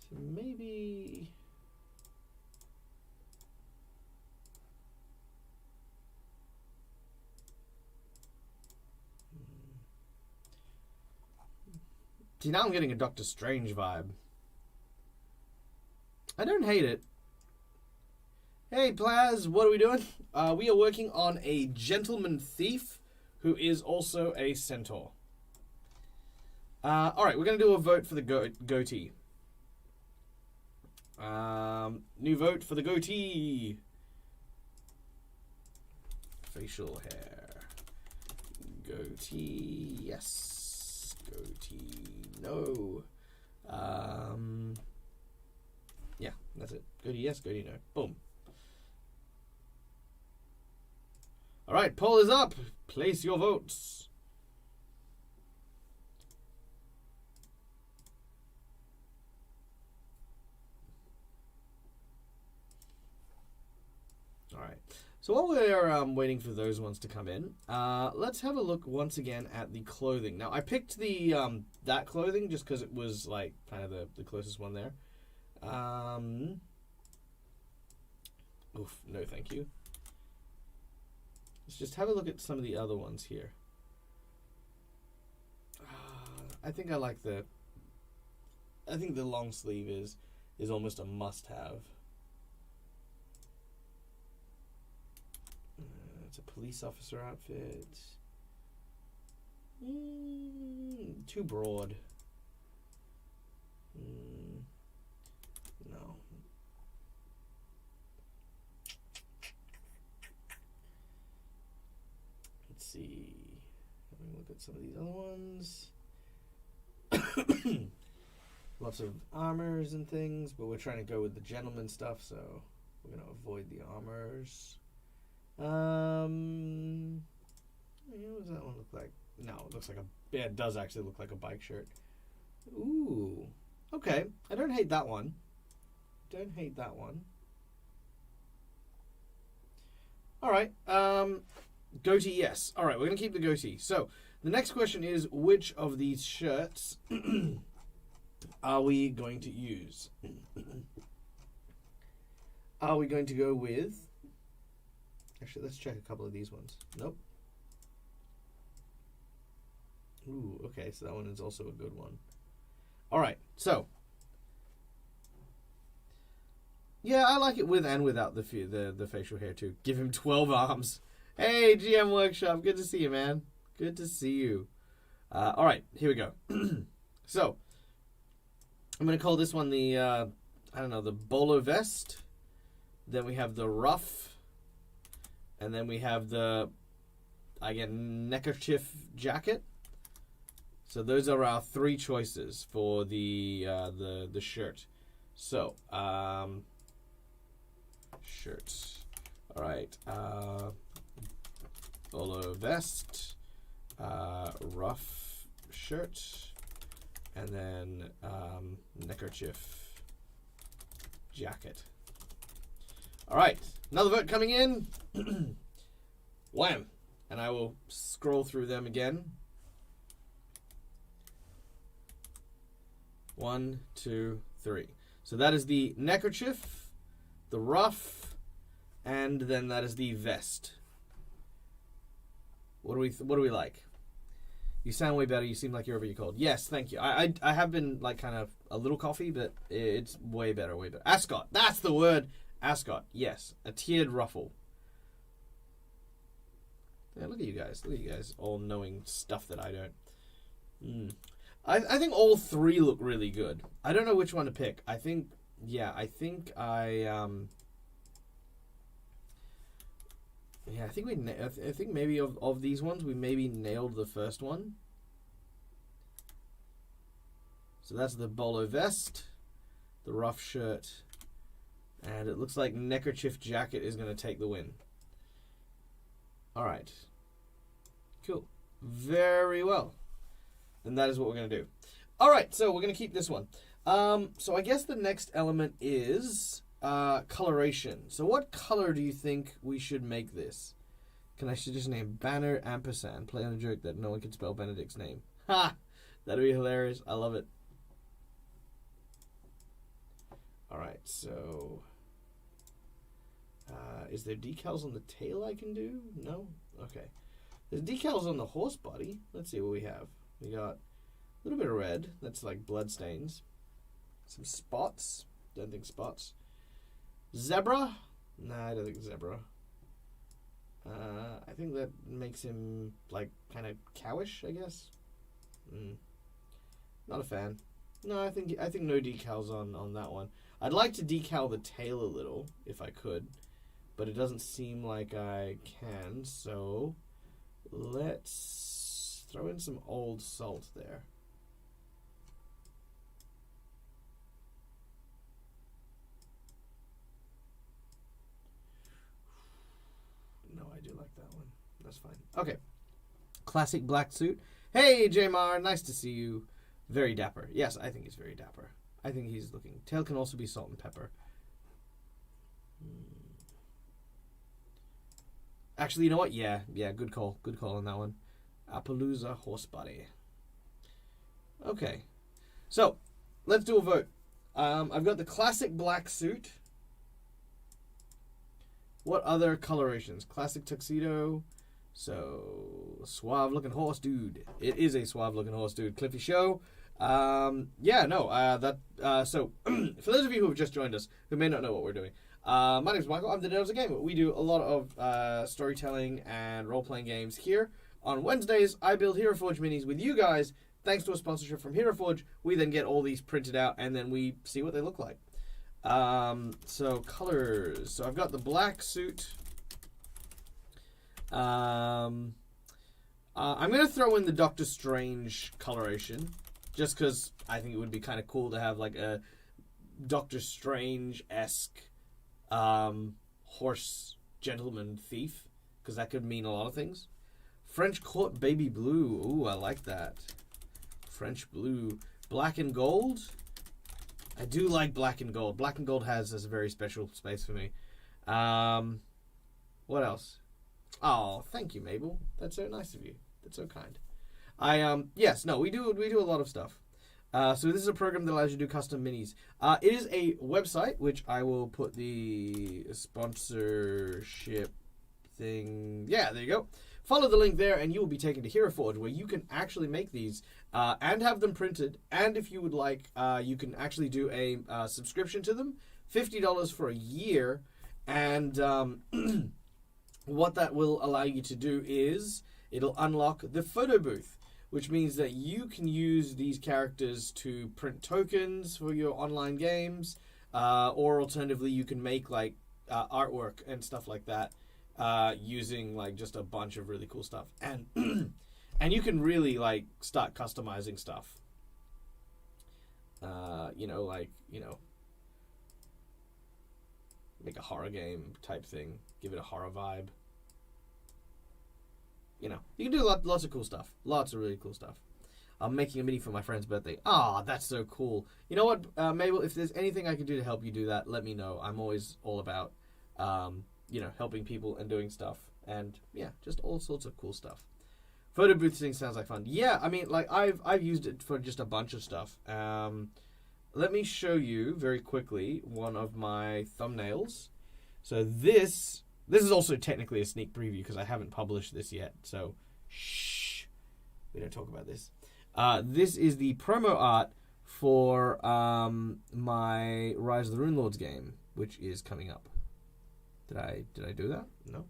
So maybe... See, now I'm getting a Doctor Strange vibe. I don't hate it. Hey, Plaz, what are we doing? We are working on a gentleman thief who is also a centaur. Alright, we're going to do a vote for the goatee. New vote for the goatee. Facial hair. Goatee, yes. Goatee, no. Yeah, that's it. Goatee, yes. Goatee, no. Boom. Alright, poll is up. Place your votes. Alright. So while we're waiting for those ones to come in, let's have a look once again at the clothing. Now, I picked the that clothing just because it was like kind of the closest one there. Oof, no thank you. Let's just have a look at some of the other ones here. I think I like the... I think the long sleeve is almost a must-have. It's a police officer outfit. Too broad. No. Let's see. Having a look at some of these other ones. Lots of armors and things, but we're trying to go with the gentleman stuff, so we're going to avoid the armors. What does that one look like? No, it looks like a... Yeah, it does actually look like a bike shirt. Ooh. Okay. I don't hate that one. Don't hate that one. Alright. Goatee, yes. Alright, we're going to keep the goatee. So, the next question is, which of these shirts are we going to use? Are we going to go with... Actually, let's check a couple of these ones. Nope. Ooh, okay, so that one is also a good one. Alright, so. Yeah, I like it with and without the facial hair too. Give him 12 arms. Hey, GM Workshop, good to see you, man. Good to see you. Alright, here we go. So, I'm going to call this one the, I don't know, the bolo vest. Then we have the ruff. And then we have the, again, neckerchief jacket. So those are our three choices for the shirt. So, shirt. All right. Bolo vest, rough shirt, and then neckerchief jacket. All right. Another vote coming in. Wham! And I will scroll through them again. 1, 2, 3. So that is the neckerchief, the ruff, and then that is the vest. What do we like? You sound way better. You seem like you're over your cold. Yes, thank you. I have been like kind of a little coffee, but it's way better, way better. Ascot, that's the word. Ascot, yes, a tiered ruffle. Yeah, Look at you guys. Look at you guys all knowing stuff that I don't. I think all three look really good. I don't know which one to pick. I think I think maybe of these ones we maybe nailed the first one. So that's the bolo vest, the rough shirt, and it looks like neckerchief jacket is going to take the win. All right. Cool. Very well. And that is what we're going to do. All right, so we're going to keep this one. So I guess the next element is coloration. So what color do you think we should make this? Can I just name Banner ampersand? Play on a joke that no one can spell Benedict's name. Ha! That'd be hilarious. I love it. All right, so is there decals on the tail I can do? No? Okay. There's decals on the horse body. Let's see what we have. We got a little bit of red. That's like blood stains. Some spots. Don't think spots. Zebra? Nah, I don't think zebra. I think that makes him like kind of cowish, I guess. Not a fan. No, I think no decals on that one. I'd like to decal the tail a little if I could, but it doesn't seem like I can. So let's throw in some old salt there. No, I do like that one. That's fine. Okay. Classic black suit. Hey, Jamar. Nice to see you. Very dapper. Yes, I think he's very dapper. I think he's looking. Tail can also be salt and pepper. Actually, you know what? Yeah, good call. Good call on that one. Appaloosa horse body. Okay. So, let's do a vote. I've got the classic black suit. What other colorations? Classic tuxedo. So, suave looking horse dude. It is a suave looking horse dude. Cliffy Show. So for those of you who have just joined us who may not know what we're doing, my name is Michael. I'm the Nerd Gamer. We do a lot of storytelling and role-playing games here. On Wednesdays, I build Hero Forge minis with you guys. Thanks to a sponsorship from Hero Forge, we then get all these printed out and then we see what they look like. So colors. So I've got the black suit. I'm going to throw in the Doctor Strange coloration. Just because I think it would be kind of cool to have like a Doctor Strange-esque horse gentleman thief. Because that could mean a lot of things. French court baby blue. Ooh, I like that. French blue. Black and gold. I do like black and gold. Black and gold has a very special space for me. What else? Oh, thank you, Mabel. That's so nice of you. That's so kind. We do a lot of stuff. So this is a program that allows you to do custom minis. It is a website, which I will put the sponsorship thing. Yeah, there you go. Follow the link there, and you will be taken to Hero Forge, where you can actually make these and have them printed. And if you would like, you can actually do a subscription to them, $50 for a year. And what that will allow you to do is it'll unlock the photo booth, which means that you can use these characters to print tokens for your online games, or alternatively, you can make like artwork and stuff like that using like just a bunch of really cool stuff, and and you can really like start customizing stuff. Make a horror game type thing, give it a horror vibe. You can do lots of cool stuff. Lots of really cool stuff. I'm making a mini for my friend's birthday. That's so cool. You know what, Mabel, if there's anything I can do to help you do that, let me know. I'm always all about, helping people and doing stuff. And, yeah, just all sorts of cool stuff. Photo booth thing sounds like fun. Yeah, I mean, like, I've used it for just a bunch of stuff. Let me show you, very quickly, one of my thumbnails. So this is also technically a sneak preview because I haven't published this yet. So, shh. We don't talk about this. This is the promo art for my Rise of the Runelords game, which is coming up. Did I do that? No.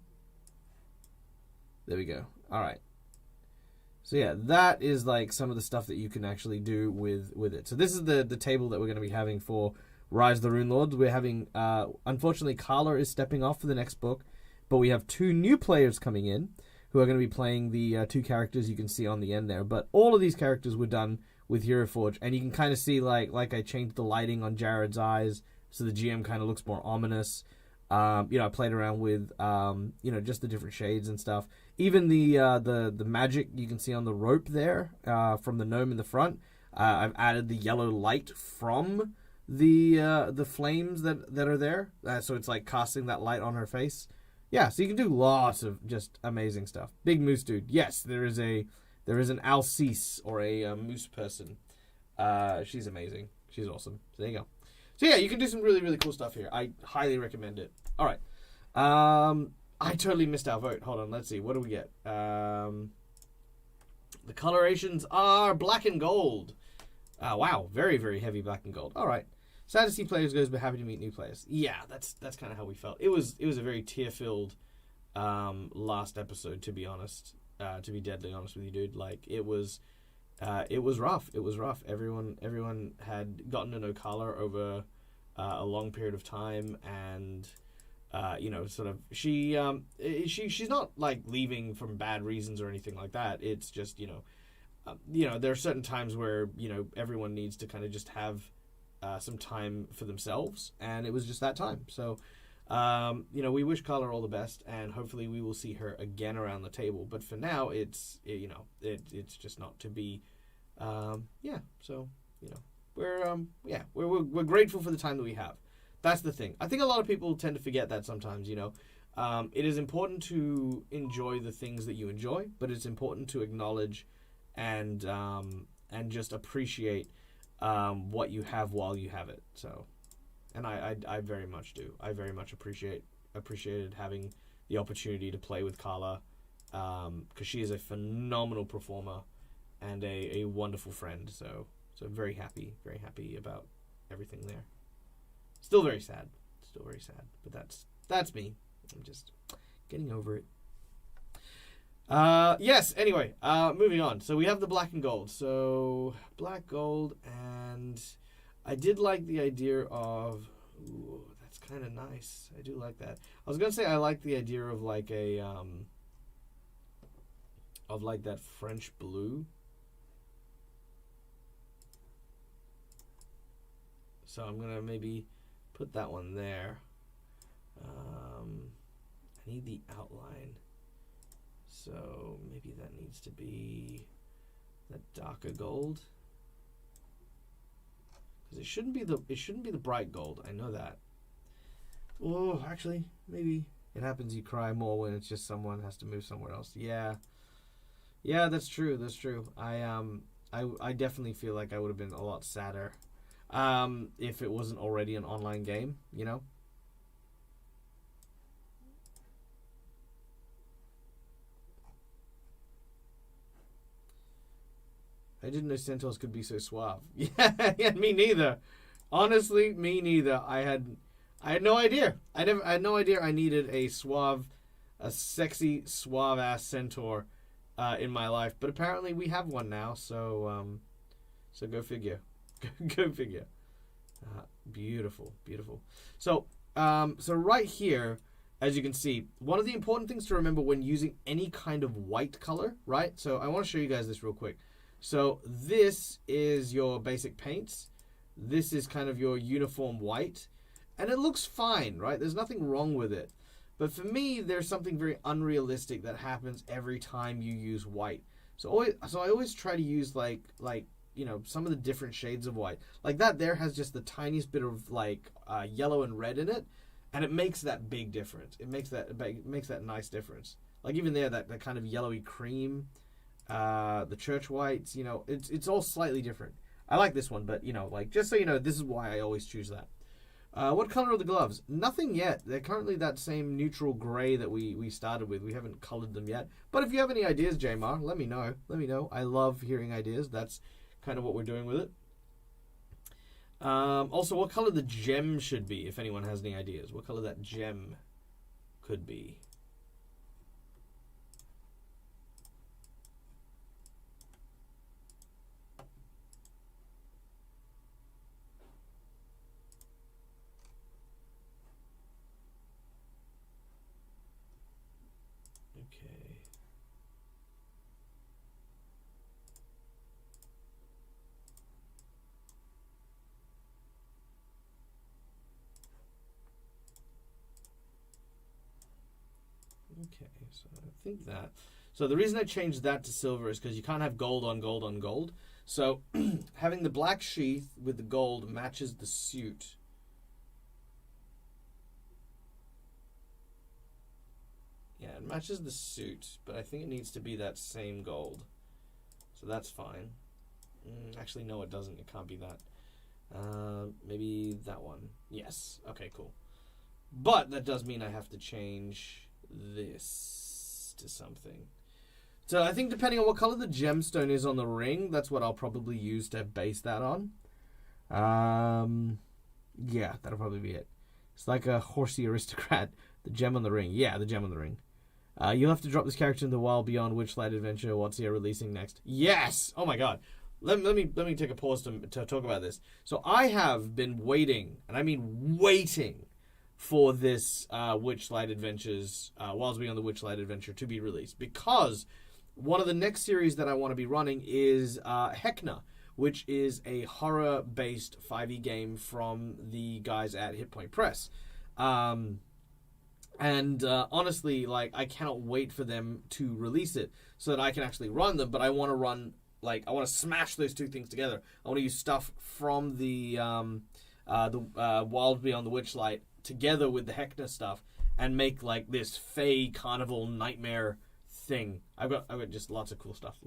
There we go. All right. So yeah, that is like some of the stuff that you can actually do with it. So this is the table that we're going to be having for Rise of the Rune Lords. We're having, unfortunately, Carla is stepping off for the next book, but we have 2 new players coming in who are going to be playing the 2 characters you can see on the end there. But all of these characters were done with Hero Forge, and you can kind of see like I changed the lighting on Jared's eyes, so the GM kind of looks more ominous. I played around with just the different shades and stuff. Even the magic you can see on the rope there from the gnome in the front. I've added the yellow light from the flames that are there, so it's like casting that light on her face. Yeah, so you can do lots of just amazing stuff. Big Moose Dude. Yes, there is an Alceste or a moose person. She's amazing. She's awesome. So there you go. So yeah, you can do some really, really cool stuff here. I highly recommend it. All right. I totally missed our vote. Hold on, let's see. What do we get? The colorations are black and gold. Wow, very, very heavy black and gold. All right. Sad to see players goes, but happy to meet new players. Yeah, that's kind of how we felt. It was a very tear-filled last episode, to be honest. To be deadly honest with you, dude. Like it was rough. It was rough. Everyone had gotten to know Carla over a long period of time, and sort of she's not like leaving from bad reasons or anything like that. It's just there are certain times where everyone needs to kind of just have some time for themselves, and it was just that time. So we wish Carla all the best, and hopefully we will see her again around the table. But for now, it's just not to be. So we're grateful for the time that we have. That's the thing. I think a lot of people tend to forget that sometimes. It is important to enjoy the things that you enjoy, but it's important to acknowledge and just appreciate what you have while you have it. So, and I very much do. I very much appreciated having the opportunity to play with Carla, because she is a phenomenal performer and a wonderful friend. So very happy about everything there. Still very sad, but that's me. I'm just getting over it. Yes, anyway, moving on. So we have the black and gold. So black, gold, and I did like the idea of, ooh, that's kind of nice. I do like that. I was going to say I like the idea of like of like that French blue. So I'm going to maybe put that one there. I need the outline. So maybe that needs to be that darker gold. Because it shouldn't be the bright gold. I know that. Oh, actually, maybe it happens you cry more when it's just someone has to move somewhere else. Yeah. Yeah, that's true. I definitely feel like I would have been a lot sadder if it wasn't already an online game, I didn't know centaurs could be so suave. Yeah, me neither. Honestly, me neither. I had no idea. I had no idea I needed a sexy, suave ass centaur in my life. But apparently we have one now. So go figure. Go figure. Beautiful. So right here, as you can see, one of the important things to remember when using any kind of white color, right? So I want to show you guys this real quick. So this is your basic paints. This is kind of your uniform white. And it looks fine, right? There's nothing wrong with it. But for me, there's something very unrealistic that happens every time you use white. So I always try to use like some of the different shades of white. Like that there has just the tiniest bit of yellow and red in it. And it makes that big difference. It makes that nice difference. Like even there, that kind of yellowy cream. The church whites, it's all slightly different. I like this one, but just so you know, this is why I always choose that. What color are the gloves? Nothing yet. They're currently that same neutral gray that we started with. We haven't colored them yet. But if you have any ideas, Jamar, let me know. I love hearing ideas. That's kind of what we're doing with it. Also, what color the gem should be, if anyone has any ideas. What color that gem could be. Okay, so I think that. So the reason I changed that to silver is because you can't have gold on gold on gold. So having the black sheath with the gold matches the suit. Yeah, it matches the suit, but I think it needs to be that same gold. So that's fine. Actually, no, it doesn't. It can't be that. Maybe that one. Yes. Okay, cool. But that does mean I have to change this to something. So I think depending on what color the gemstone is on the ring, that's what I'll probably use to base that on. Yeah, that'll probably be it. It's like a horsey aristocrat. The gem on the ring. Yeah, the gem on the ring. You'll have to drop this character in the Wild Beyond Witchlight Adventure. What's here releasing next? Yes! Oh my god. Let me take a pause to talk about this. So I have been waiting, and I mean waiting, for this Witchlight Adventures, Wilds Beyond the Witchlight Adventure to be released. Because one of the next series that I want to be running is Hekna, which is a horror-based 5e game from the guys at Hit Point Press. Honestly, like, I cannot wait for them to release it so that I can actually run them, but I want to run, like, I want to smash those two things together. I want to use stuff from the Wild Beyond the Witchlight together with the Hekna stuff and make, like, this Fey carnival nightmare thing. I've got just lots of cool stuff.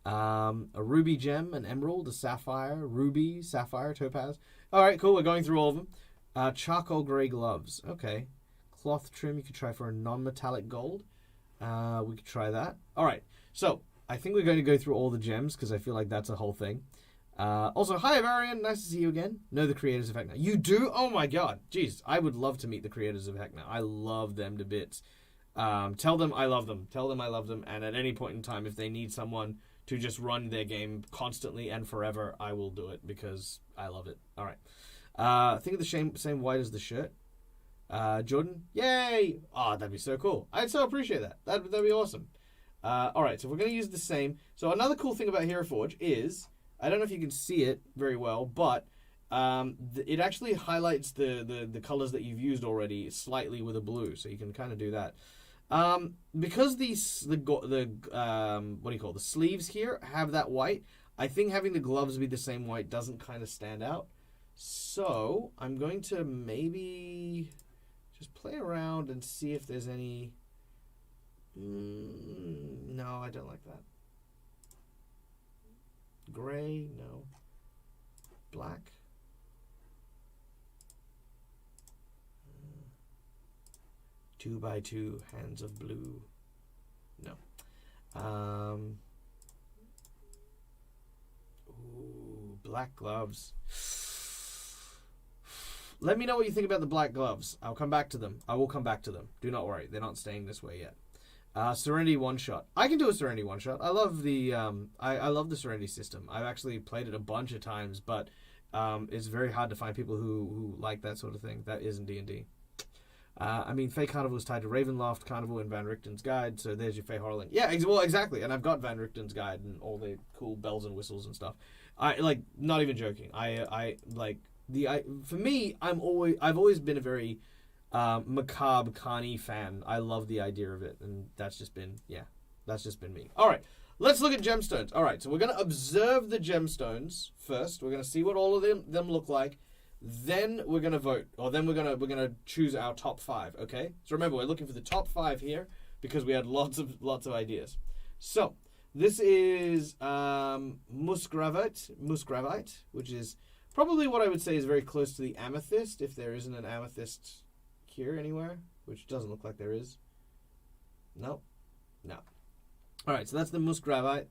A ruby gem, an emerald, a sapphire, ruby, sapphire, topaz. All right, cool. We're going through all of them. Charcoal gray gloves. Okay. Cloth trim. You could try for a non-metallic gold. We could try that. All right. So I think we're going to go through all the gems because I feel like that's a whole thing. Also, hi, Varian. Nice to see you again. Know the creators of Hekna. You do? Oh, my God. Jeez, I would love to meet the creators of Hekna. I love them to bits. Tell them I love them. Tell them I love them. And at any point in time, if they need someone to just run their game constantly and forever, I will do it because I love it. All right. Think of the same white as the shirt. Jordan? Yay! Oh, that'd be so cool. I'd so appreciate that. That'd be awesome. All right, so we're going to use the same. So another cool thing about Hero Forge is, I don't know if you can see it very well, but it actually highlights the colors that you've used already slightly with a blue, so you can kind of do that. Because the sleeves here have that white, I think having the gloves be the same white doesn't kind of stand out. So I'm going to maybe just play around and see if there's any. No, I don't like that. Gray, no. Black. 2x2 hands of blue. No. Ooh, black gloves. Let me know what you think about the black gloves. I'll come back to them. I will come back to them. Do not worry. They're not staying this way yet. Serenity one-shot. I can do a Serenity one-shot. I love the I love the Serenity system. I've actually played it a bunch of times, but it's very hard to find people who like that sort of thing. That isn't D&D. I mean, Fey Carnival is tied to Ravenloft Carnival in Van Richten's Guide, so there's your Fey Horrorling. Yeah, well, exactly. And I've got Van Richten's Guide and all the cool bells and whistles and stuff. I like, not even joking. I like for me, I've always been a very macabre Carney fan. I love the idea of it, and that's just been me. All right, let's look at gemstones. All right, so we're going to observe the gemstones first. We're going to see what all of them look like. Then we're going to vote, or then we're going to choose our top 5, okay? So remember, we're looking for the top 5 here because we had lots of ideas. So, this is Musgravite, which is probably what I would say is very close to the amethyst, if there isn't an amethyst here anywhere, which doesn't look like there is. No. All right, so that's the Musgravite.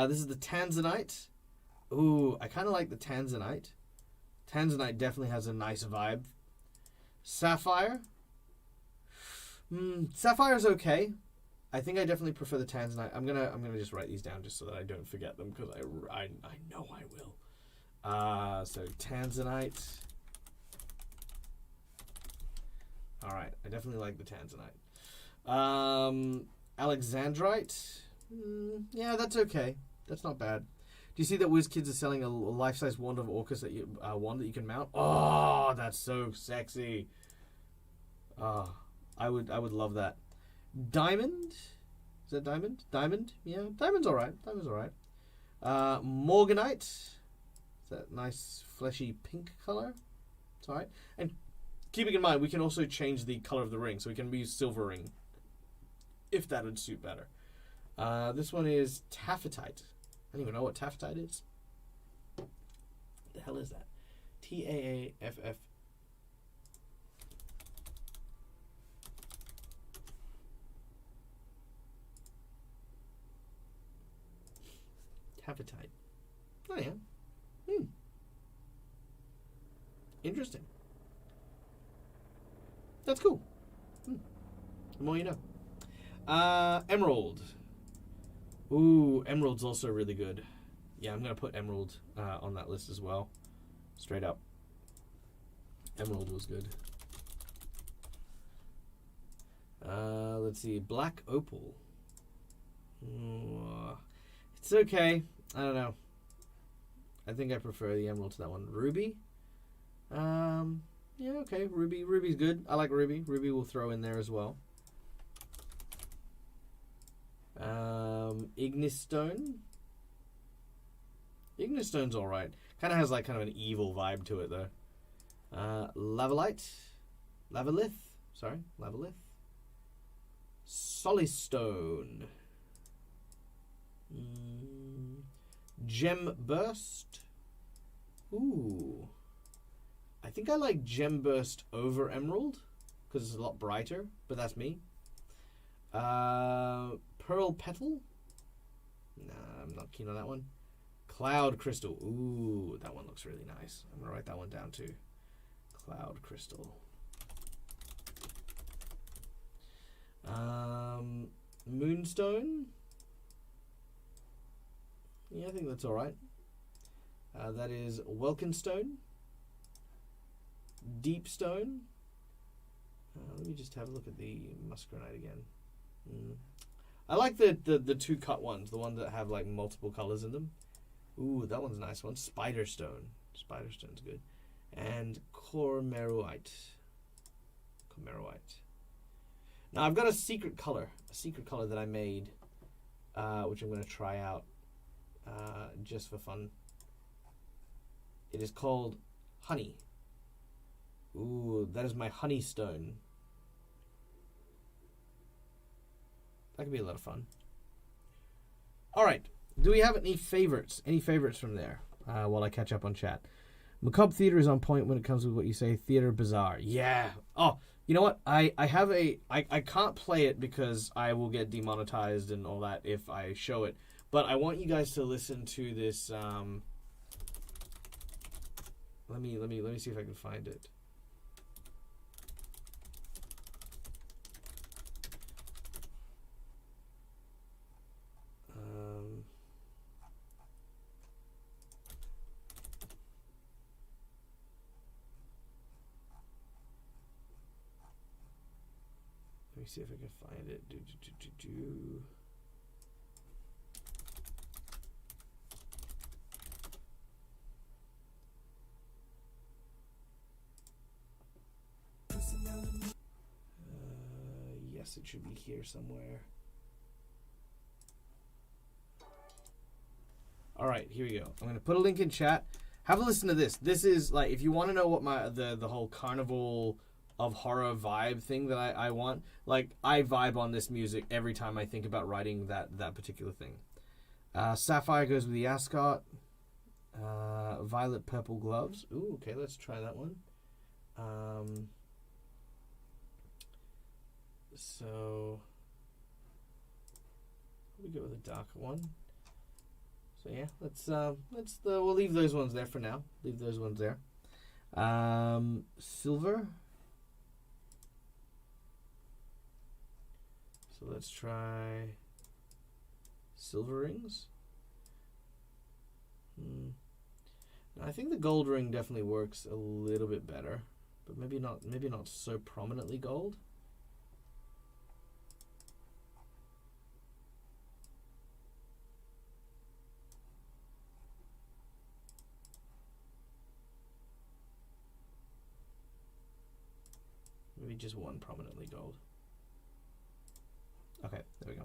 This is the Tanzanite. Ooh, I kind of like the Tanzanite. Tanzanite definitely has a nice vibe. Sapphire. Sapphire's okay. I think I definitely prefer the Tanzanite. I'm gonna just write these down just so that I don't forget them because I know I will. So Tanzanite. All right, I definitely like the Tanzanite. Alexandrite. Yeah, that's okay. That's not bad. Do you see that WizKids are selling a life-size wand of Orcus that wand that you can mount? Oh, that's so sexy. I would love that. Diamond. Is that diamond? Diamond? Yeah, diamond's alright. Diamond's alright. Morganite. Is that nice fleshy pink color? It's alright. And keeping in mind, we can also change the color of the ring, so we can use silver ring, if that would suit better. This one is taffetite. I don't even know what taffetite is. What the hell is that? Taaff. Taffetite. Oh yeah. Interesting. That's cool. The more you know. Emerald. Ooh, Emerald's also really good. Yeah, I'm going to put Emerald on that list as well. Straight up. Emerald was good. Let's see. Black Opal. Ooh, it's okay. I don't know. I think I prefer the Emerald to that one. Ruby. Yeah, okay. Ruby's good. I like Ruby. Ruby we'll throw in there as well. Ignis Stone. Ignis Stone's alright. Kind of has like kind of an evil vibe to it though. Lavalite. Lavalith. Sorry, Lavalith. Solistone. Gem Burst. Ooh. I think I like Gem Burst over Emerald because it's a lot brighter, but that's me. Pearl Petal. Nah, I'm not keen on that one. Cloud Crystal. Ooh, that one looks really nice. I'm gonna write that one down too. Cloud Crystal. Moonstone. Yeah, I think that's all right. That is Welkenstone. Deep Stone. Let me just have a look at the Muscronite again. I like the two cut ones, the ones that have like multiple colors in them. Ooh, that one's a nice one. Spiderstone. Spiderstone's good. And Cormeroite. Now I've got a secret color that I made, which I'm going to try out just for fun. It is called Honey. Ooh, that is my honey stone. That could be a lot of fun. All right. Do we have any favorites? Any favorites from there? While I catch up on chat. Macabre Theater is on point when it comes to what you say. Theater Bizarre. Yeah. Oh, you know what? I can't play it because I will get demonetized and all that if I show it. But I want you guys to listen to this. Let me see if I can find it. Let me see if I can find it. Yes, it should be here somewhere. All right, here we go. I'm going to put a link in chat. Have a listen to this. This is like, if you want to know what the whole carnival of horror vibe thing that I want, like I vibe on this music every time I think about writing that particular thing. Sapphire goes with the ascot. Violet purple gloves. Ooh, okay, let's try that one. So we go with a darker one. So yeah, we'll leave those ones there for now. Leave those ones there. Silver. So let's try silver rings. I think the gold ring definitely works a little bit better, but maybe not so prominently gold. Maybe just one prominently gold. Okay, there we go.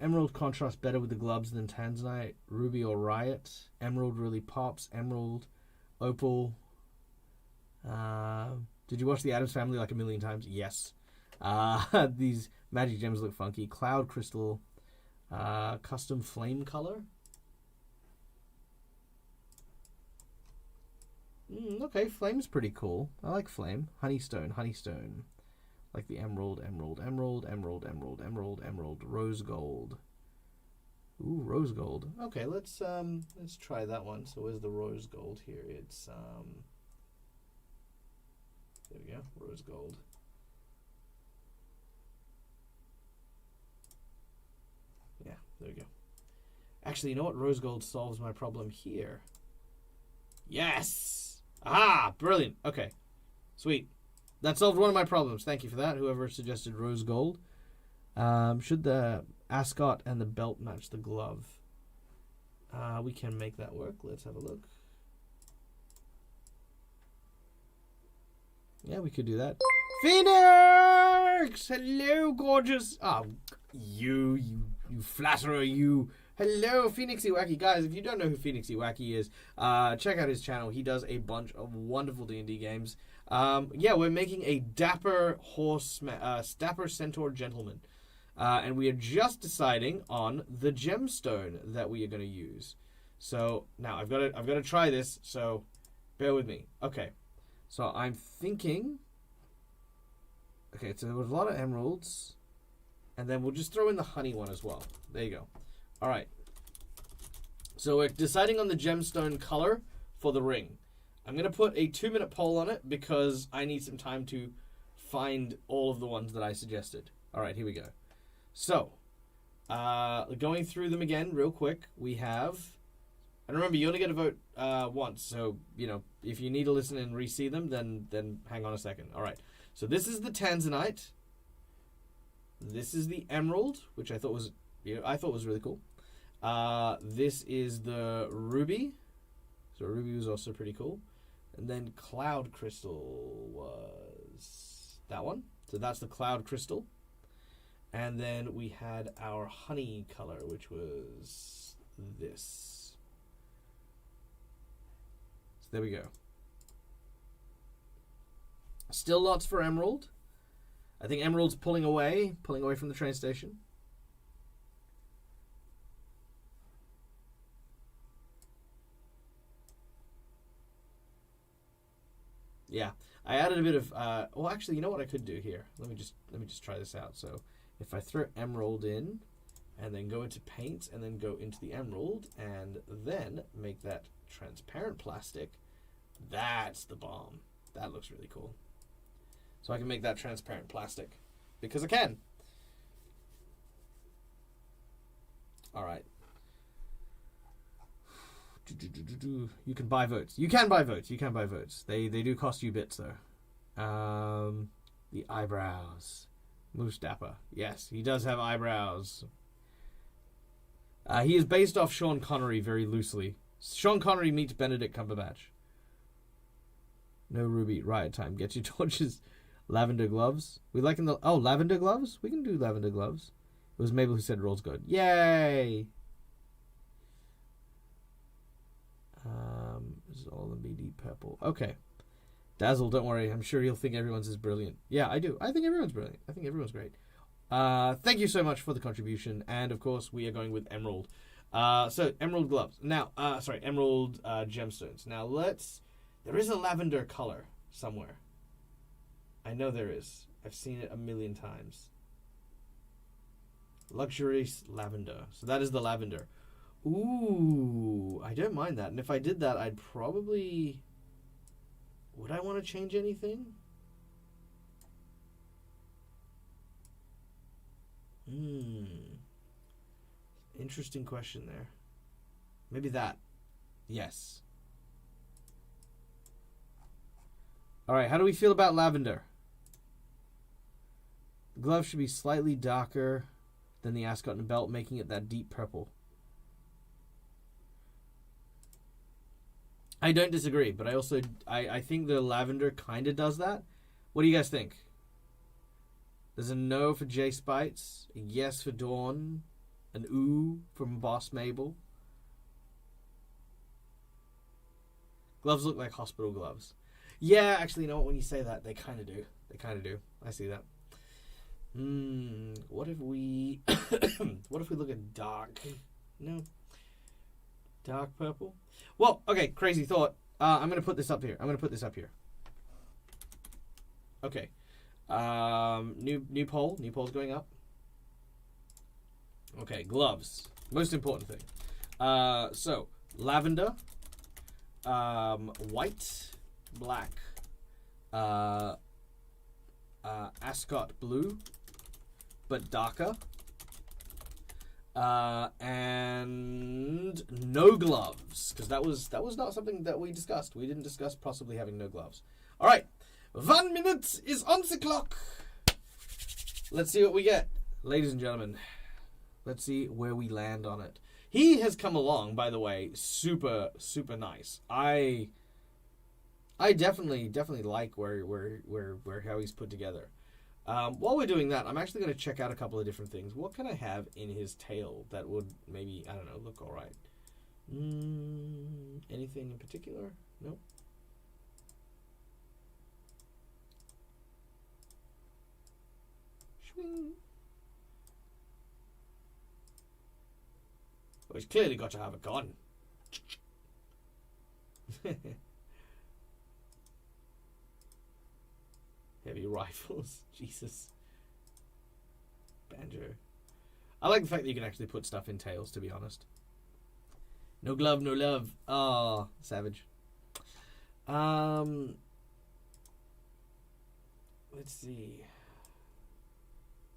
Emerald contrasts better with the gloves than Tanzanite. Ruby or Riot. Emerald really pops. Emerald, Opal. Did you watch The Addams Family like a million times? Yes. These magic gems look funky. Cloud Crystal. Custom flame color. Okay, flame's pretty cool. I like flame. Honeystone, honeystone. Like the emerald, emerald, emerald, emerald, emerald, emerald, emerald, rose gold. Ooh, rose gold. Okay, let's try that one. So where's the rose gold here? It's there we go, rose gold. Yeah, there we go. Actually, you know what? Rose gold solves my problem here. Yes! Ah, brilliant. Okay, sweet. That solved one of my problems. Thank you for that, whoever suggested rose gold. Should the ascot and the belt match the glove? We can make that work. Let's have a look. Yeah, we could do that. Phoenix! Hello, gorgeous. Oh, you flatterer, you. Hello, Phoenix Iwaki. Guys, if you don't know who Phoenix Iwaki is, check out his channel. He does a bunch of wonderful D&D games. Yeah, we're making a dapper dapper centaur gentleman. And we are just deciding on the gemstone that we are going to use. So, now I've got to try this, so bear with me. Okay. So, I'm thinking... Okay, so there was a lot of emeralds. And then we'll just throw in the honey one as well. There you go. All right. So we're deciding on the gemstone color for the ring. I'm going to put a 2-minute poll on it because I need some time to find all of the ones that I suggested. All right, here we go. So, going through them again real quick, we have... And remember, you only get to vote once. So, you know, if you need to listen and re-see them, then hang on a second. All right. So this is the Tanzanite. This is the Emerald, which I thought was really cool. This is the Ruby. So Ruby was also pretty cool. And then Cloud Crystal was that one. So that's the Cloud Crystal. And then we had our honey color, which was this. So there we go. Still lots for Emerald. I think Emerald's pulling away from the train station. Yeah, I added a bit of. Well, actually, you know what I could do here? Let me just try this out. So, if I throw Emerald in, and then go into paint, and then go into the Emerald, and then make that transparent plastic, that's the bomb. That looks really cool. So I can make that transparent plastic because I can. All right. You can buy votes. You can buy votes. You can buy votes. They do cost you bits though. The eyebrows. Moose Dapper. Yes, he does have eyebrows. He is based off Sean Connery very loosely. Sean Connery meets Benedict Cumberbatch. No Ruby. Riot time. Get your torches. Lavender gloves. We like in the... Oh, lavender gloves? We can do lavender gloves. It was Mabel who said rolls good. Yay! This is all the meaty purple. Okay. Dazzle, don't worry. I'm sure he'll think everyone's is brilliant. Yeah, I do. I think everyone's brilliant. I think everyone's great. Thank you so much for the contribution. And, of course, we are going with Emerald. So, Emerald gloves. Now, Emerald gemstones. Now, there is a lavender color somewhere. I know there is. I've seen it a million times. Luxury lavender. So that is the lavender. Ooh, I don't mind that. And if I did that, I'd probably... Would I want to change anything? Interesting question there. Maybe that. Yes. All right, how do we feel about lavender? The glove should be slightly darker than the ascot and belt, making it that deep purple. I don't disagree, but I think the lavender kind of does that. What do you guys think? There's a no for J Spites, a yes for Dawn, an ooh from Boss Mabel. Gloves look like hospital gloves. Yeah, actually, you know what? When you say that, they kind of do. They kind of do. I see that. What if we... what if we look at dark? No. Dark purple? Well, okay, crazy thought. I'm going to put this up here. Okay. New poll. New poll's going up. Okay, gloves. Most important thing. So, lavender, white, black, ascot blue, but darker, and no gloves, because that was not something that we discussed. We didn't discuss possibly having no gloves. All right, 1 minute is on the clock. Let's see what we get, ladies and gentlemen. Let's see where we land on it. He has come along, by the way, super nice. I definitely like where how he's put together. While we're doing that, I'm actually going to check out a couple of different things. What can I have in his tail that would maybe, I don't know, look all right? Anything in particular? Nope. Swing. Well, he's clearly got to have a gun. Heavy rifles. Jesus. Banjo. I like the fact that you can actually put stuff in tails, to be honest. No glove, no love. Ah, savage. Let's see.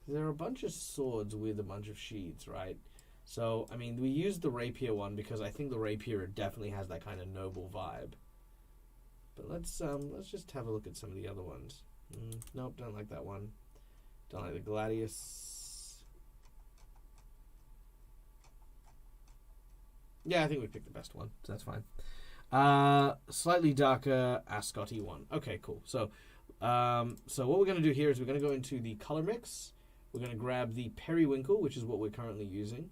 There are a bunch of swords with a bunch of sheaths, right? So, I mean, we used the rapier one because I think the rapier definitely has that kind of noble vibe. But let's just have a look at some of the other ones. Nope, don't like that one. Don't like the gladius. Yeah, I think we picked the best one, so that's fine. Slightly darker ascot-y one. Okay, cool. So what we're going to do here is we're going to go into the color mix. We're going to grab the periwinkle, which is what we're currently using.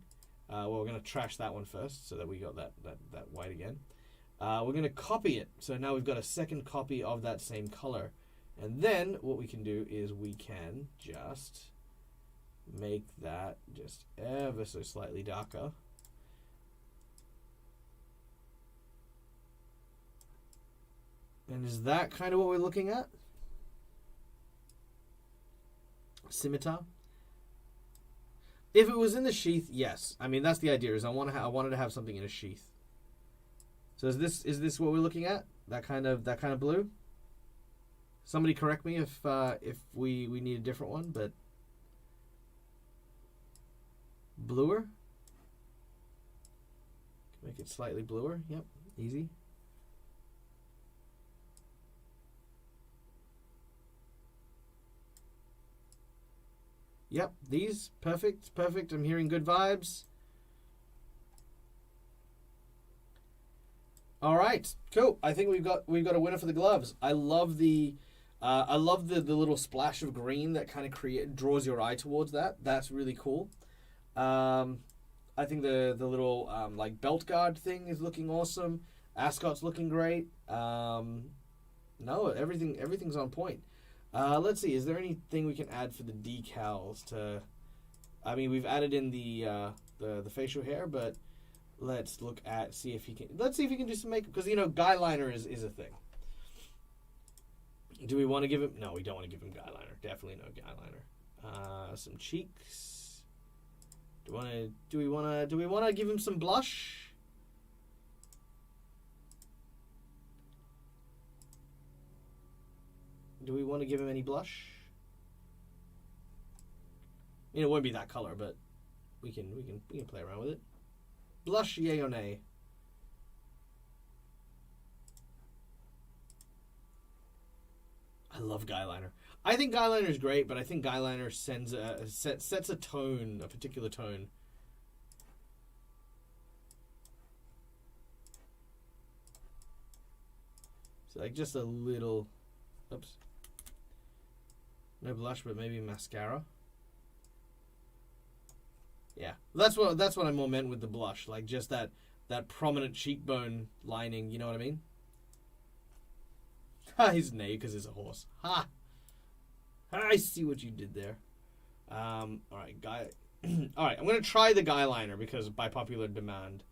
Well, we're going to trash that one first so that we got that white again. We're going to copy it. So now we've got a second copy of that same color. And then what we can do is we can just make that just ever so slightly darker. And is that kind of what we're looking at? Scimitar? If it was in the sheath, yes. I mean, that's the idea. Is I wanted to have something in a sheath. So is this what we're looking at? That kind of blue? Somebody correct me if we need a different one, but bluer. Make it slightly bluer. Yep, easy. Yep, these perfect. I'm hearing good vibes. All right, cool. I think we've got a winner for the gloves. I love the little splash of green that kind of draws your eye towards that. That's really cool. I think the little like belt guard thing is looking awesome. Ascot's looking great. No, everything's on point. Let's see. Is there anything we can add for the decals to? I mean, we've added in the facial hair, but let's see if he can do some makeup, because guy liner is a thing. Do we want to give him? No, we don't want to give him guy liner. Definitely no guy liner. Some cheeks. Do we want to give him some blush? Do we want to give him any blush? It won't be that color, but we can play around with it. Blush, yay or nay? I love guy liner. I think guy liner is great, but I think guy liner sets a tone, a particular tone. So like just a little, oops. No blush, but maybe mascara. Yeah, that's what I more meant with the blush, like just that prominent cheekbone lining. You know what I mean? Ha! He's neigh because he's a horse. Ha! I see what you did there. All right, guy. All right, I'm gonna try the guy liner because by popular demand.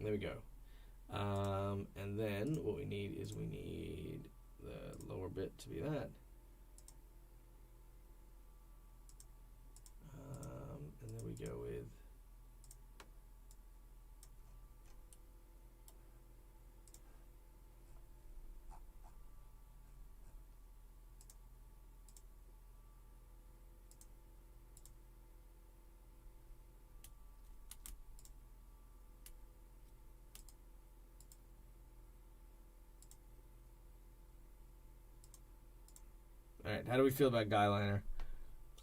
There we go. And then what we need is the lower bit to be that. And then we go with all right, how do we feel about guy liner?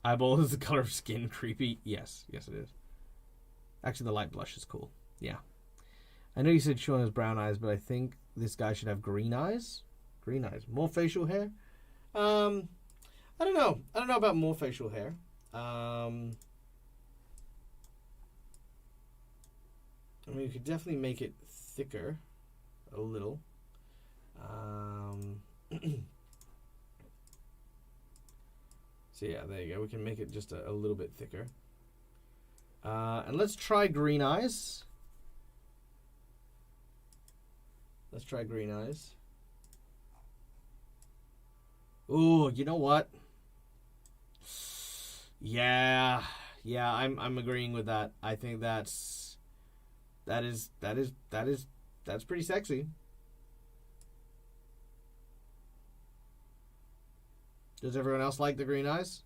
Eyeball is the color of skin. Creepy. Yes. Yes, it is. Actually, the light blush is cool. Yeah. I know you said Sean has brown eyes, but I think this guy should have green eyes. Green eyes. More facial hair? I don't know. I don't know about more facial hair. I mean, you could definitely make it thicker. A little. So yeah, there you go. We can make it just a little bit thicker. And let's try green eyes. Let's try green eyes. Ooh, you know what? Yeah, I'm agreeing with that. I think that's pretty sexy. Does everyone else like the green eyes?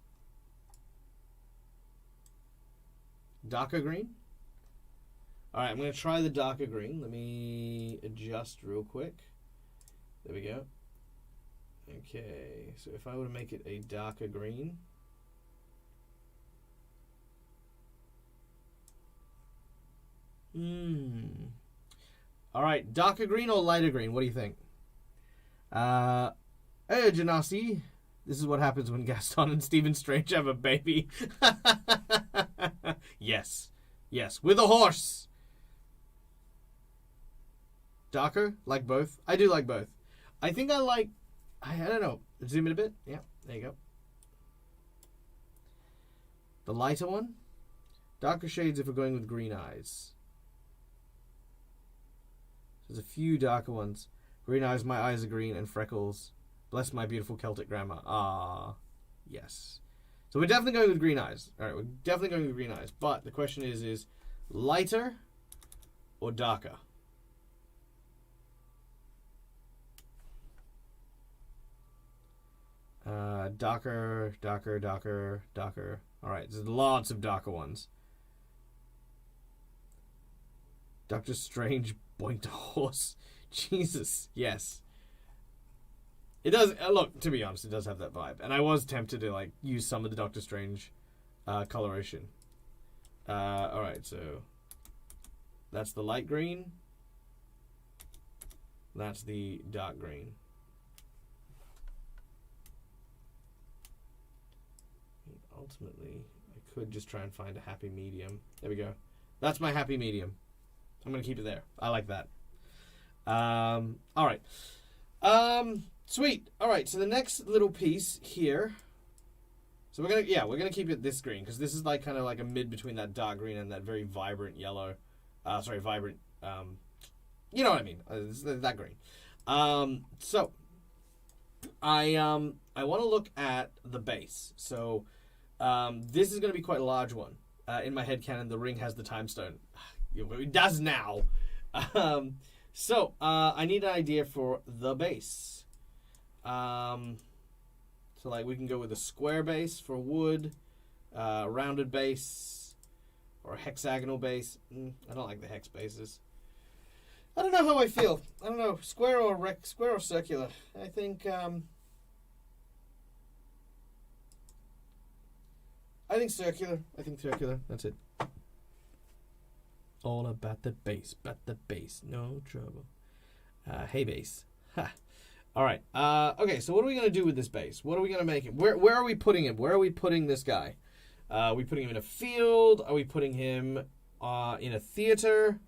Darker green? Alright, I'm going to try the darker green. Let me adjust real quick. There we go. Okay, so if I were to make it a darker green. Alright, darker green or lighter green? What do you think? Hey, Janasi. This is what happens when Gaston and Stephen Strange have a baby. Yes. Yes. With a horse. Darker? Like both? I do like both. I think I like... I don't know. Zoom in a bit. Yeah. There you go. The lighter one? Darker shades if we're going with green eyes. There's a few darker ones. Green eyes, my eyes are green, and freckles. Bless my beautiful Celtic grandma. Ah, yes. So we're definitely going with green eyes. All right, we're definitely going with green eyes. But the question is lighter or darker? Darker. All right, there's lots of darker ones. Doctor Strange boinked a horse. Jesus, yes. It does, look, to be honest, it does have that vibe. And I was tempted to, like, use some of the Doctor Strange coloration. Alright, so that's the light green. That's the dark green. And ultimately, I could just try and find a happy medium. There we go. That's my happy medium. I'm going to keep it there. I like that. Alright. Sweet. All right. So the next little piece here. So we're gonna keep it this green because this is like kind of like a mid between that dark green and that very vibrant yellow. Vibrant. You know what I mean? That green. So I want to look at the base. So this is gonna be quite a large one. In my head canon, the ring has the time stone. It does now. So I need an idea for the base. So like we can go with a square base for wood, rounded base, or a hexagonal base. I don't like the hex bases. I don't know how I feel. I don't know, square or circular. I think circular. I think circular. That's it. All about the base, no trouble. Hey base. Ha. All right. Okay, so what are we going to do with this base? What are we going to make him? Where are we putting him? Where are we putting this guy? Are we putting him in a field? Are we putting him in a theater?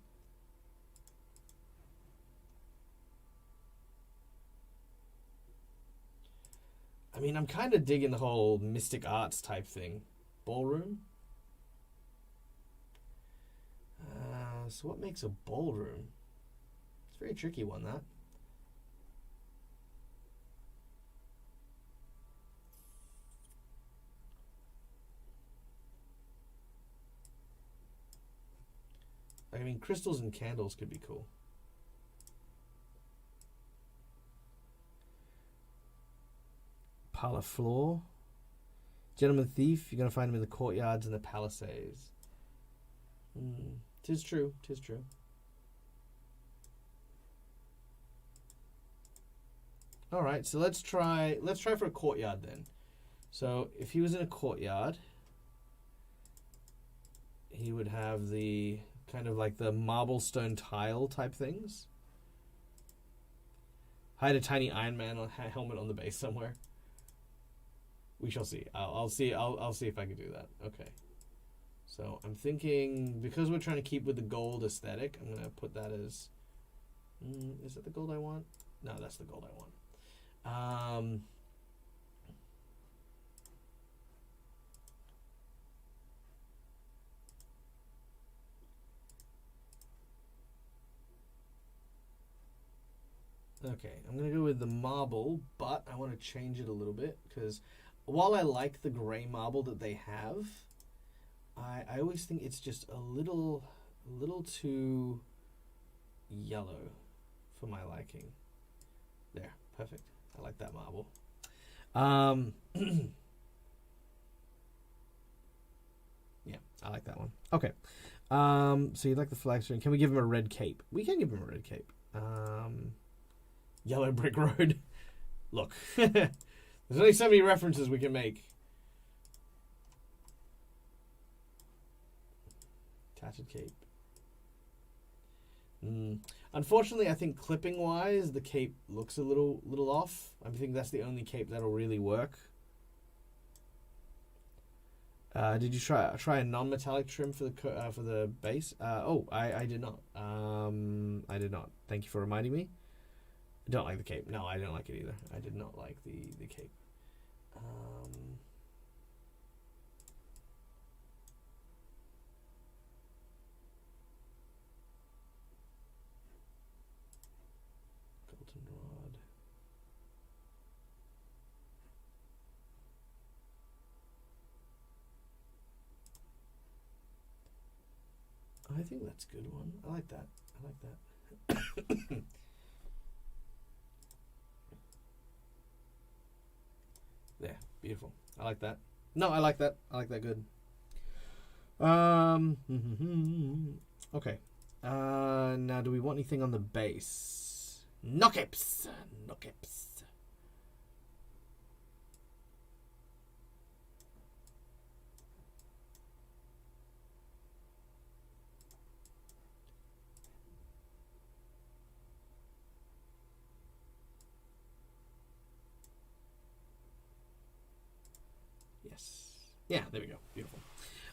I mean, I'm kind of digging the whole mystic arts type thing. Ballroom? So what makes a ballroom? It's a very tricky one, that. I mean, crystals and candles could be cool. Parlor floor. Gentleman thief, you're going to find him in the courtyards and the palisades. Tis true, tis true. All right, so let's try for a courtyard then. So if he was in a courtyard, he would have the kind of like the marble stone tile type things. Hide a tiny Iron Man helmet on the base somewhere. We shall see. I'll see. I'll see if I can do that. Okay. So I'm thinking, because we're trying to keep with the gold aesthetic, I'm gonna put that as. Is that the gold I want? No, that's the gold I want. Okay, I'm going to go with the marble, but I want to change it a little bit, because while I like the gray marble that they have, I always think it's just a little too yellow for my liking. There, perfect. I like that marble. Yeah, I like that one. Okay. So you like the flag string. Can we give him a red cape? We can give him a red cape. Yellow brick road. Look. There's only so many references we can make. Tattered cape. Unfortunately, I think clipping-wise, the cape looks a little off. I think that's the only cape that'll really work. Did you try a non-metallic trim for the base? I did not. I did not. Thank you for reminding me. I don't like the cape. No, I don't like it either. I did not like the cape. Goldenrod. I think that's a good one. I like that. I like that. There, beautiful. I like that. No, I like that. I like that good. Okay. Now, do we want anything on the base? Knockips. Knockips. Yes. Yeah, there we go. Beautiful.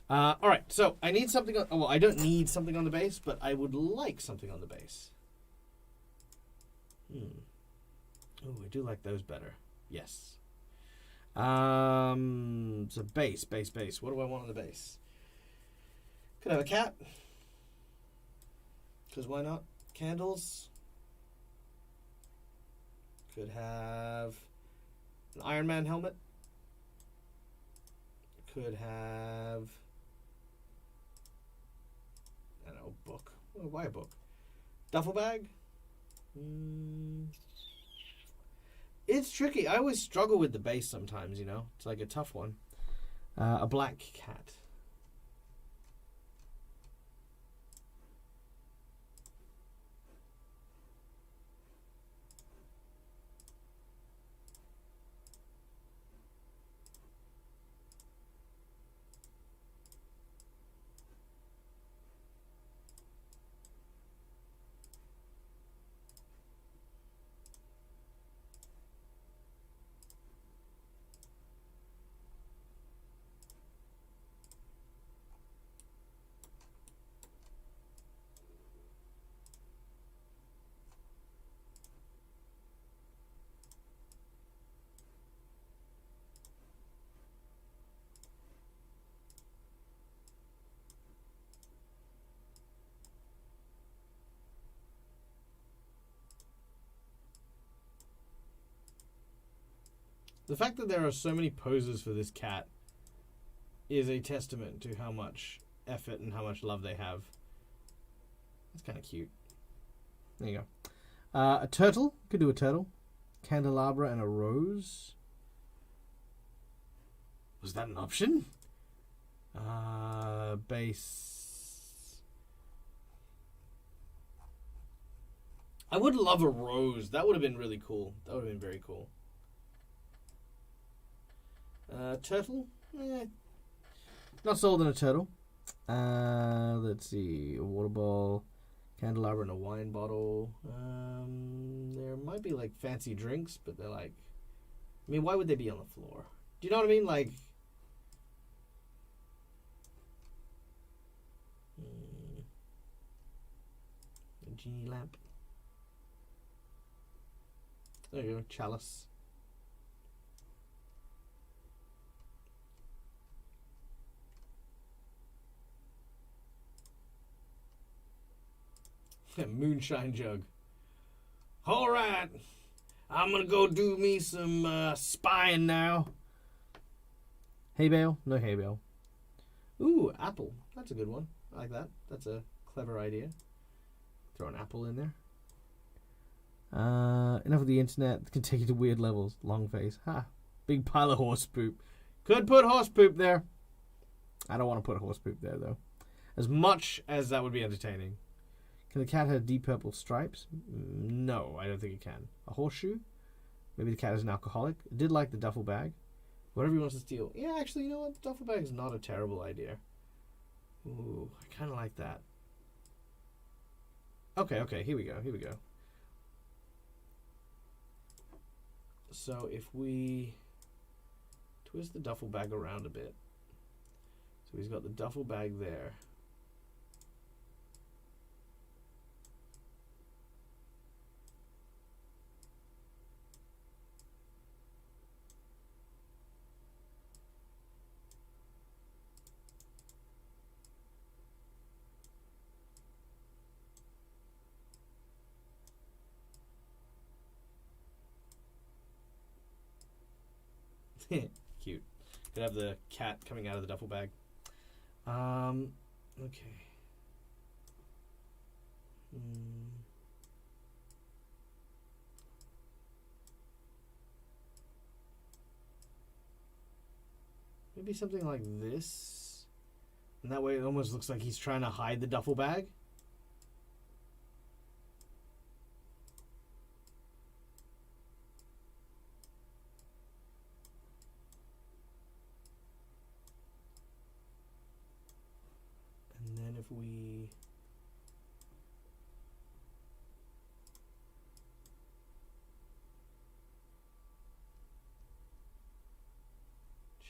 All right, so I need something on... Well, I don't need something on the base, but I would like something on the base. Oh, I do like those better. Yes. So base. What do I want on the base? Could have a cat. Because why not? Candles. Could have an Iron Man helmet. Could have... I don't know, book. Why a book? Duffel bag? It's tricky. I always struggle with the base sometimes, you know. It's like a tough one. A black cat. The fact that there are so many poses for this cat is a testament to how much effort and how much love they have. That's kind of cute. There you go. A turtle. Could do a turtle. Candelabra and a rose. Was that an option? Base. I would love a rose. That would have been really cool. That would have been very cool. Turtle? Not sold on a turtle. Let's see. A water ball, candelabra, and a wine bottle. There might be like fancy drinks, but they're like. I mean, why would they be on the floor? Do you know what I mean? Like. A genie lamp. There you go. Chalice. Moonshine jug. All right, I'm gonna go do me some spying now. Hay bale? No hay bale. Ooh, apple. That's a good one. I like that. That's a clever idea. Throw an apple in there. Enough of the internet. It can take you to weird levels. Long face. Ha. Big pile of horse poop. Could put horse poop there. I don't want to put horse poop there, though. As much as that would be entertaining. Can the cat have deep purple stripes? No, I don't think it can. A horseshoe? Maybe the cat is an alcoholic. It did like the duffel bag. Whatever he wants to steal. Yeah, actually, you know what? The duffel bag is not a terrible idea. Ooh, I kind of like that. Okay, here we go. So if we twist the duffel bag around a bit. So he's got the duffel bag there. Cute. Could have the cat coming out of the duffel bag. Okay. Maybe something like this. And that way it almost looks like he's trying to hide the duffel bag. If we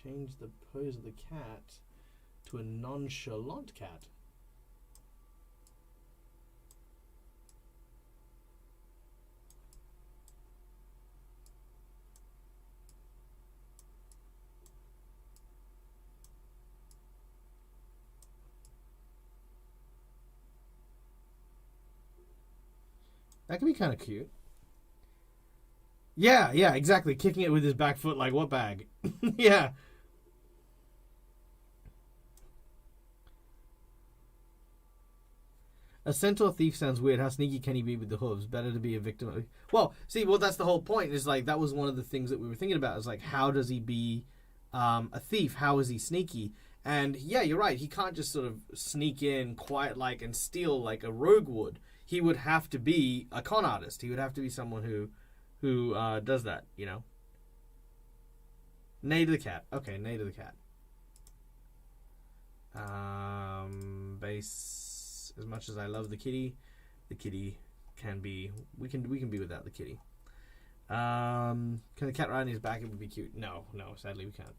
change the pose of the cat to a nonchalant cat. That could be kind of cute. Yeah, exactly. Kicking it with his back foot, like, what bag? Yeah. A centaur thief sounds weird. How sneaky can he be with the hooves? Better to be a victim. Well, that's the whole point. Is like, that was one of the things that we were thinking about. Is like, how does he be a thief? How is he sneaky? And yeah, you're right. He can't just sort of sneak in quiet like and steal like a rogue would. He would have to be a con artist. He would have to be someone who does that, you know. Neigh to the cat. Okay, neigh to the cat. Base. As much as I love the kitty can be. We can be without the kitty. Can the cat ride on his back? It would be cute. No, sadly we can't.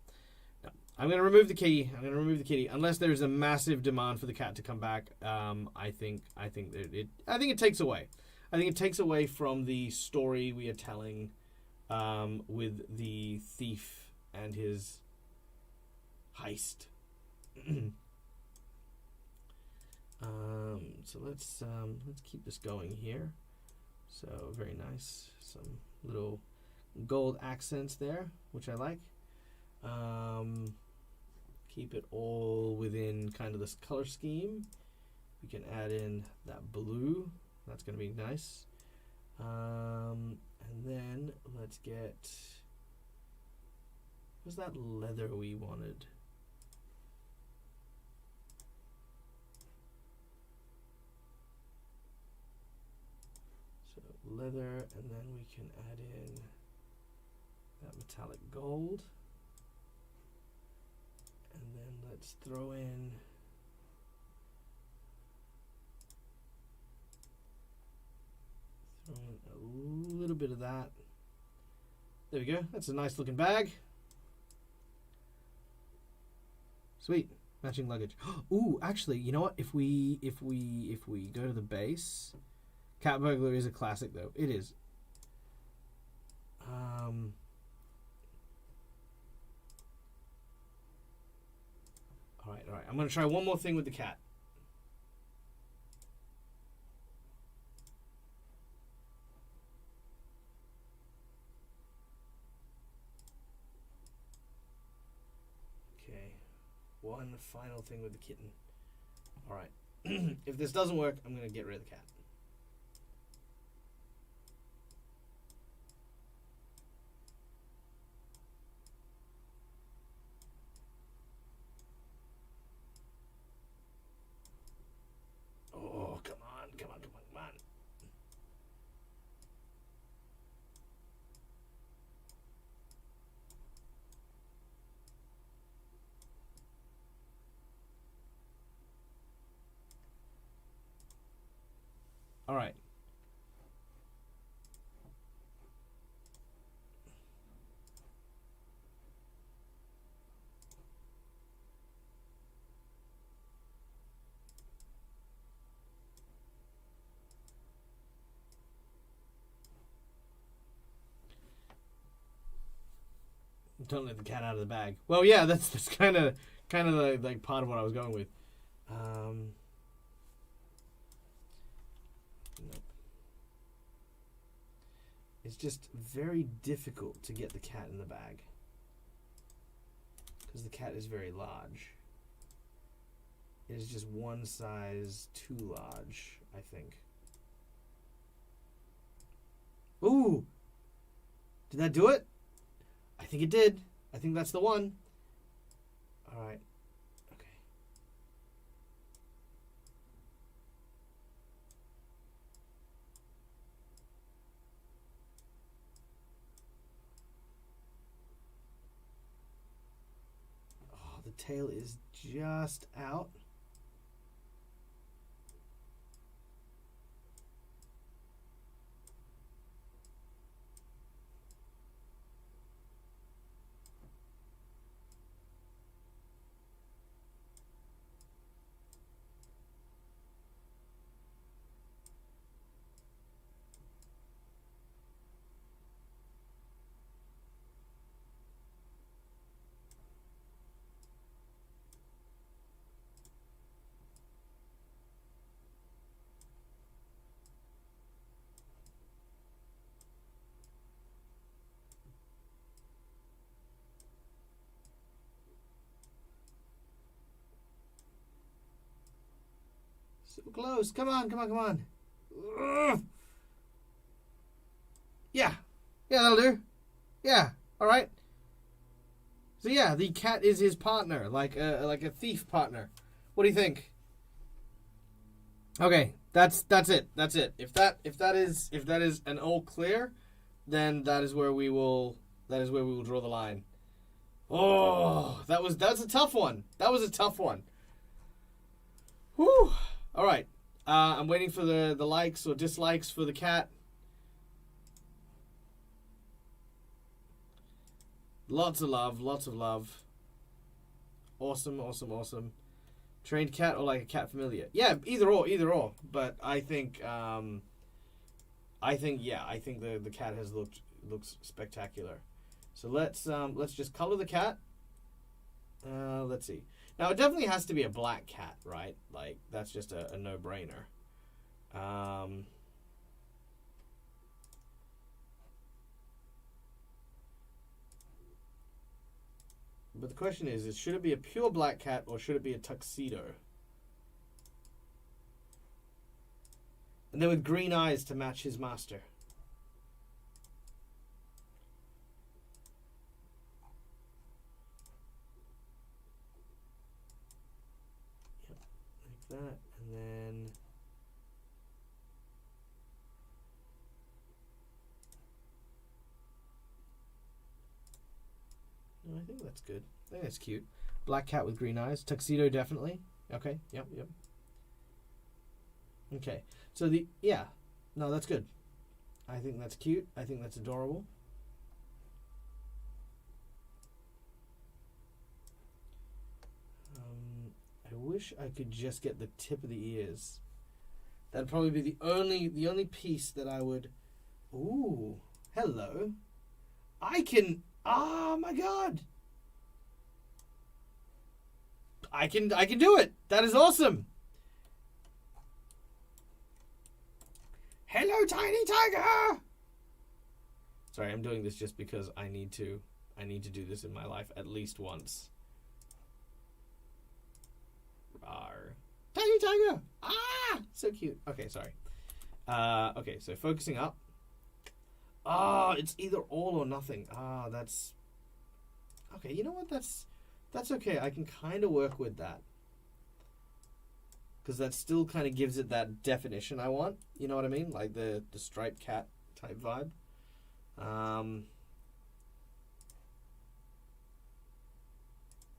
No. I'm going to remove the kitty. Unless there's a massive demand for the cat to come back. I think it takes away. I think it takes away from the story we are telling with the thief and his heist. So let's keep this going here. So very nice. Some little gold accents there, which I like. Keep it all within kind of this color scheme. We can add in that blue. That's going to be nice. And then let's get... what's that leather we wanted? So leather, and then we can add in that metallic gold. And then let's throw in a little bit of that. There we go. That's a nice looking bag. Sweet. Matching luggage. Ooh, actually, you know what? If we go to the base, Cat Burglar is a classic though. It is. All right. I'm going to try one more thing with the cat. Okay. One final thing with the kitten. All right. If this doesn't work, I'm going to get rid of the cat. Come on. All right. Don't let the cat out of the bag. Well, yeah, that's kind of like part of what I was going with. Nope. It's just very difficult to get the cat in the bag because the cat is very large. It is just one size too large, I think. Ooh! Did that do it? I think it did. I think that's the one. All right. Okay. Oh, the tail is just out. So close. Come on. Ugh. Yeah, that'll do. Yeah, all right. So yeah, the cat is his partner, like a thief partner. What do you think? Okay, that's it. That's it. If that is an all clear, then that's where we will draw the line. Oh, that's a tough one. That was a tough one. Whew. All right. I'm waiting for the likes or dislikes for the cat. Lots of love. Awesome. Trained cat or like a cat familiar? Yeah, either or. But I think the cat looks spectacular. So let's just color the cat. Let's see. Now it definitely has to be a black cat, right? Like that's just a no-brainer. But the question is should it be a pure black cat or should it be a tuxedo? And then with green eyes to match his master. Yep, like that. And then... No, I think that's good. I think that's cute. Black cat with green eyes. Tuxedo, definitely. Okay, yep. Okay, so no, that's good. I think that's cute. I think that's adorable. I wish I could just get the tip of the ears. That'd probably be the only piece that I would... Ooh, hello. I can... Oh my god. I can do it. That is awesome. Hello, tiny tiger. Sorry, I'm doing this just because I need to do this in my life at least once. Rawr. Tiny tiger. Ah, so cute. Okay, sorry. Okay, so focusing up. Ah, it's either all or nothing. Ah, that's... Okay, you know what? That's okay. I can kind of work with that. Because that still kind of gives it that definition I want. You know what I mean? Like the striped cat type vibe.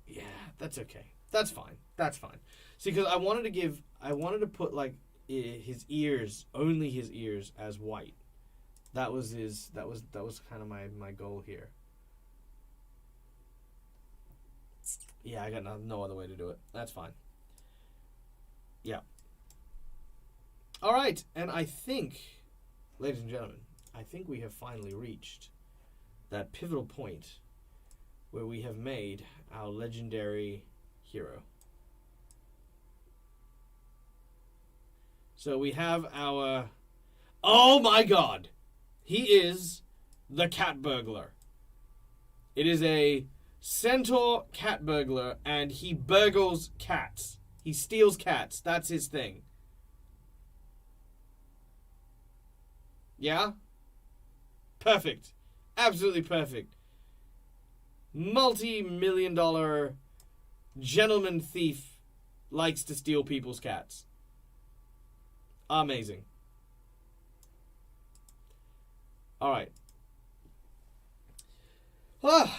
Yeah, that's okay. That's fine. That's fine. See, because I wanted to put like his ears, only his ears as white. That was kind of my goal here. Yeah, I got no other way to do it. That's fine. Yeah. All right, and I think, ladies and gentlemen, I think we have finally reached that pivotal point where we have made our legendary hero. So we have our... Oh my god! He is the cat burglar. It is a centaur cat burglar, and he burgles cats. He steals cats. That's his thing. Yeah? Perfect. Absolutely perfect. Multi-million-dollar gentleman thief likes to steal people's cats. Amazing. All right. Well,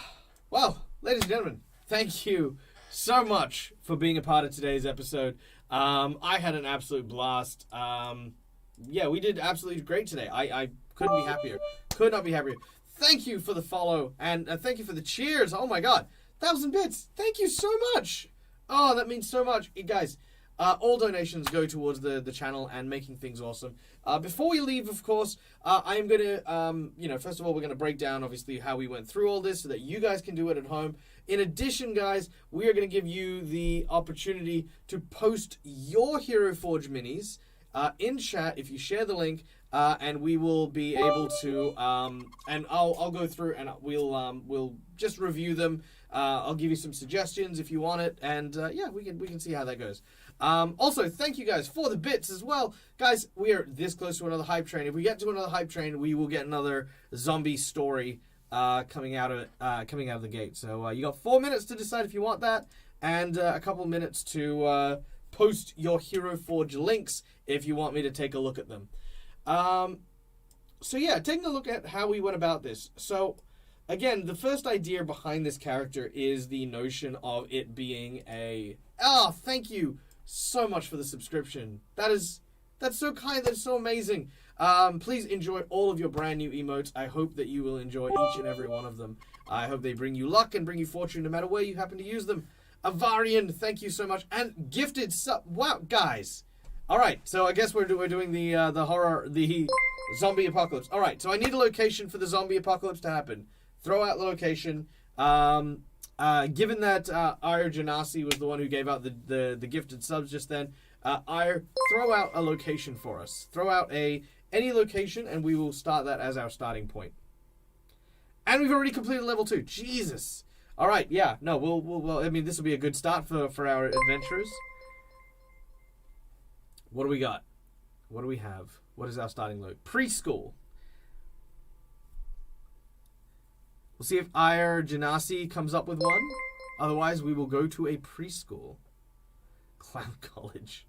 ladies and gentlemen, thank you so much for being a part of today's episode. I had an absolute blast. Yeah, we did absolutely great today. I couldn't be happier. Could not be happier. Thank you for the follow, and thank you for the cheers. Oh my god, 1,000 bits. Thank you so much. Oh, that means so much. Guys, all donations go towards the channel and making things awesome. Before we leave, of course, I am going to, first of all, we're going to break down, obviously, how we went through all this so that you guys can do it at home. In addition, guys, we are going to give you the opportunity to post your Hero Forge minis in chat if you share the link, and we will be able to, and I'll go through and we'll just review them. I'll give you some suggestions if you want it, and yeah, we can see how that goes. Also, thank you guys for the bits as well. Guys, we are this close to another hype train. If we get to another hype train, we will get another zombie story coming out of the gate. So you got 4 minutes to decide if you want that, and a couple minutes to post your Hero Forge links if you want me to take a look at them. So yeah, taking a look at how we went about this. So again, the first idea behind this character is the notion of it being a... Oh, thank you so much for the subscription. That's so kind. That's so amazing. Please enjoy all of your brand new emotes. I hope that you will enjoy each and every one of them. I hope they bring you luck and bring you fortune no matter where you happen to use them. Avarian, thank you so much. And Gifted sub... Wow, guys. All right, so I guess we're doing the zombie apocalypse. All right, so I need a location for the zombie apocalypse to happen. Throw out the location. Given that Ire Janasi was the one who gave out the gifted subs just then, Ire, throw out a location for us. Throw out any location, and we will start that as our starting point. And we've already completed level 2. Jesus. All right, yeah, no, we'll I mean, this will be a good start for our adventurers. What do we got? What do we have? What is our starting load? Preschool. We'll see if Ire Genasi comes up with one. Otherwise, we will go to a preschool. Clown College.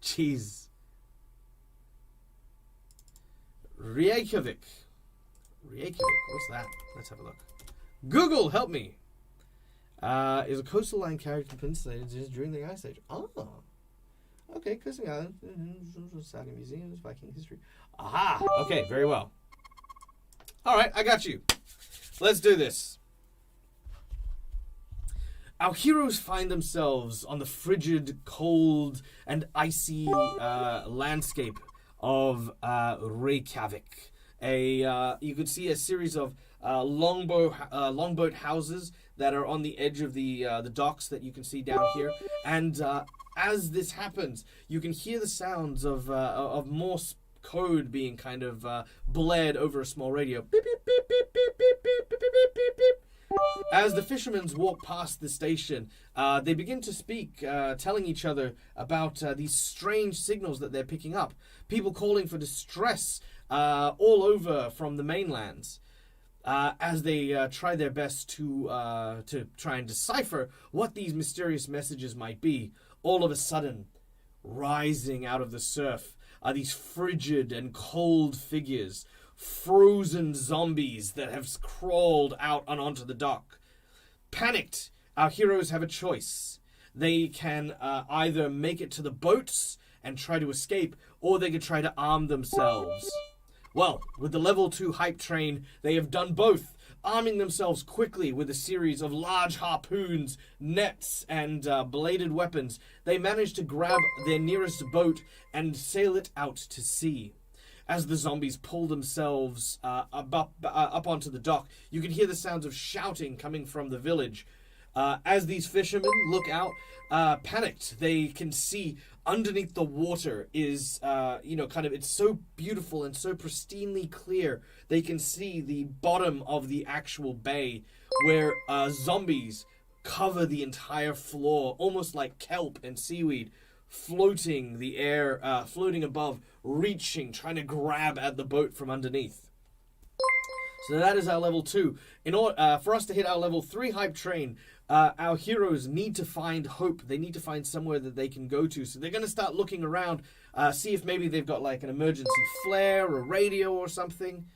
Jeez. Reykjavik. What's that? Let's have a look. Google, help me. Is a coastal line carried to Princeton during the Ice Age. Oh. Okay, Coastal Island. Saga Museums, Viking history. Aha! Okay, very well. Alright, I got you. Let's do this. Our heroes find themselves on the frigid, cold, and icy landscape of Reykjavik. You could see a series of longboat houses that are on the edge of the docks that you can see down here. And as this happens, you can hear the sounds of Morse code being kind of blared over a small radio. Beep, beep, beep, beep, beep, beep, beep, beep, beep, beep, beep. As the fishermen walk past the station, they begin to speak, telling each other about these strange signals that they're picking up. People calling for distress all over from the mainlands. As they try their best to try and decipher what these mysterious messages might be, all of a sudden, rising out of the surf are these frigid and cold figures, frozen zombies that have crawled out and onto the dock. Panicked, our heroes have a choice. They can either make it to the boats and try to escape, or they can try to arm themselves. Well, with the level 2 hype train, they have done both, arming themselves quickly with a series of large harpoons, nets, and bladed weapons. They manage to grab their nearest boat and sail it out to sea. As the zombies pull themselves up onto the dock, you can hear the sounds of shouting coming from the village. As these fishermen look out, panicked, they can see underneath the water is, it's so beautiful and so pristinely clear. They can see the bottom of the actual bay where zombies cover the entire floor, almost like kelp and seaweed, floating the air, floating above, reaching, trying to grab at the boat from underneath. So that is our level 2. In order for us to hit our level 3 hype train, our heroes need to find hope. They need to find somewhere that they can go to. So they're going to start looking around, see if maybe they've got like an emergency flare or a radio or something.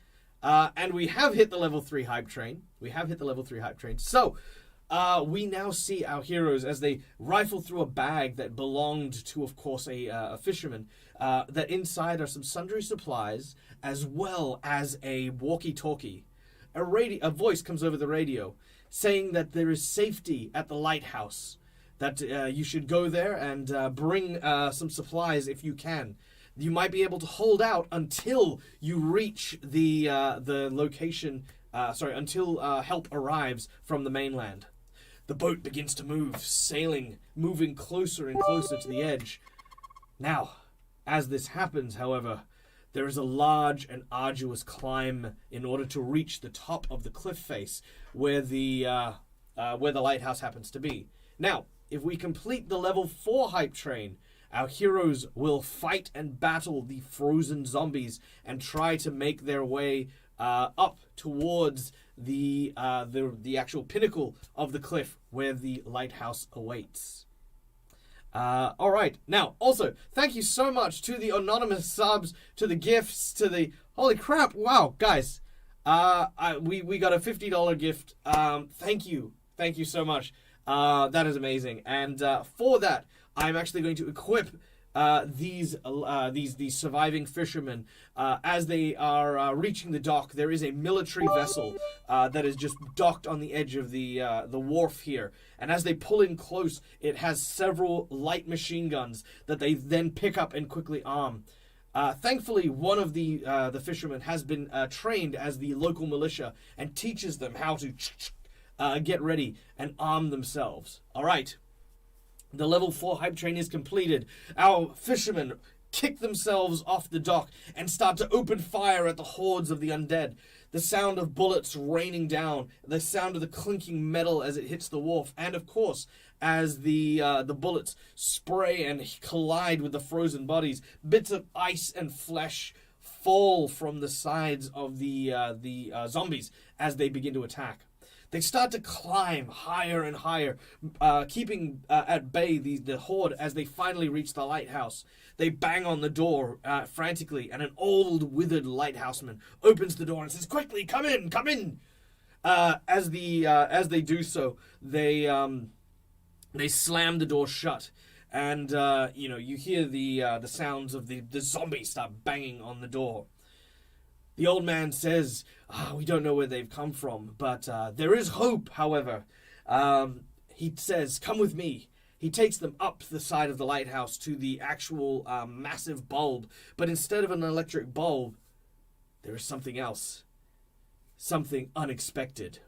And we have hit the level 3 hype train. So we now see our heroes as they rifle through a bag that belonged to, of course, a fisherman. That inside are some sundry supplies, as well as a walkie-talkie. A voice comes over the radio, saying that there is safety at the lighthouse, that you should go there and bring some supplies if you can. You might be able to hold out until you reach the location, until help arrives from the mainland. The boat begins to move, moving closer and closer to the edge. Now, as this happens, however, there is a large and arduous climb in order to reach the top of the cliff face where the lighthouse happens to be. Now, if we complete the level 4 hype train, our heroes will fight and battle the frozen zombies and try to make their way up towards the actual pinnacle of the cliff where the lighthouse awaits. All right. Now, also, thank you so much to the anonymous subs, to the gifts, to the... Holy crap. Wow, guys. We got a $50 gift. Thank you. Thank you so much. That is amazing. And for that, I'm actually going to equip these surviving fishermen as they are reaching the dock. There is a military vessel that is just docked on the edge of the wharf here, and as they pull in close, it has several light machine guns that they then pick up and quickly arm. Thankfully, one of the fishermen has been trained as the local militia and teaches them how to get ready and arm themselves. All right. The level 4 hype train is completed. Our fishermen kick themselves off the dock and start to open fire at the hordes of the undead. The sound of bullets raining down, the sound of the clinking metal as it hits the wharf, and of course, as the bullets spray and collide with the frozen bodies, bits of ice and flesh fall from the sides of the zombies as they begin to attack. They start to climb higher and higher, keeping at bay the horde as they finally reach the lighthouse. They bang on the door frantically, and an old, withered lighthouseman opens the door and says, "Quickly, come in, come in!" As they do so, they slam the door shut, and you hear the sounds of the zombies start banging on the door. The old man says, "We don't know where they've come from, but there is hope, however." He says, "Come with me." He takes them up the side of the lighthouse to the actual massive bulb, but instead of an electric bulb, there is something else. Something unexpected.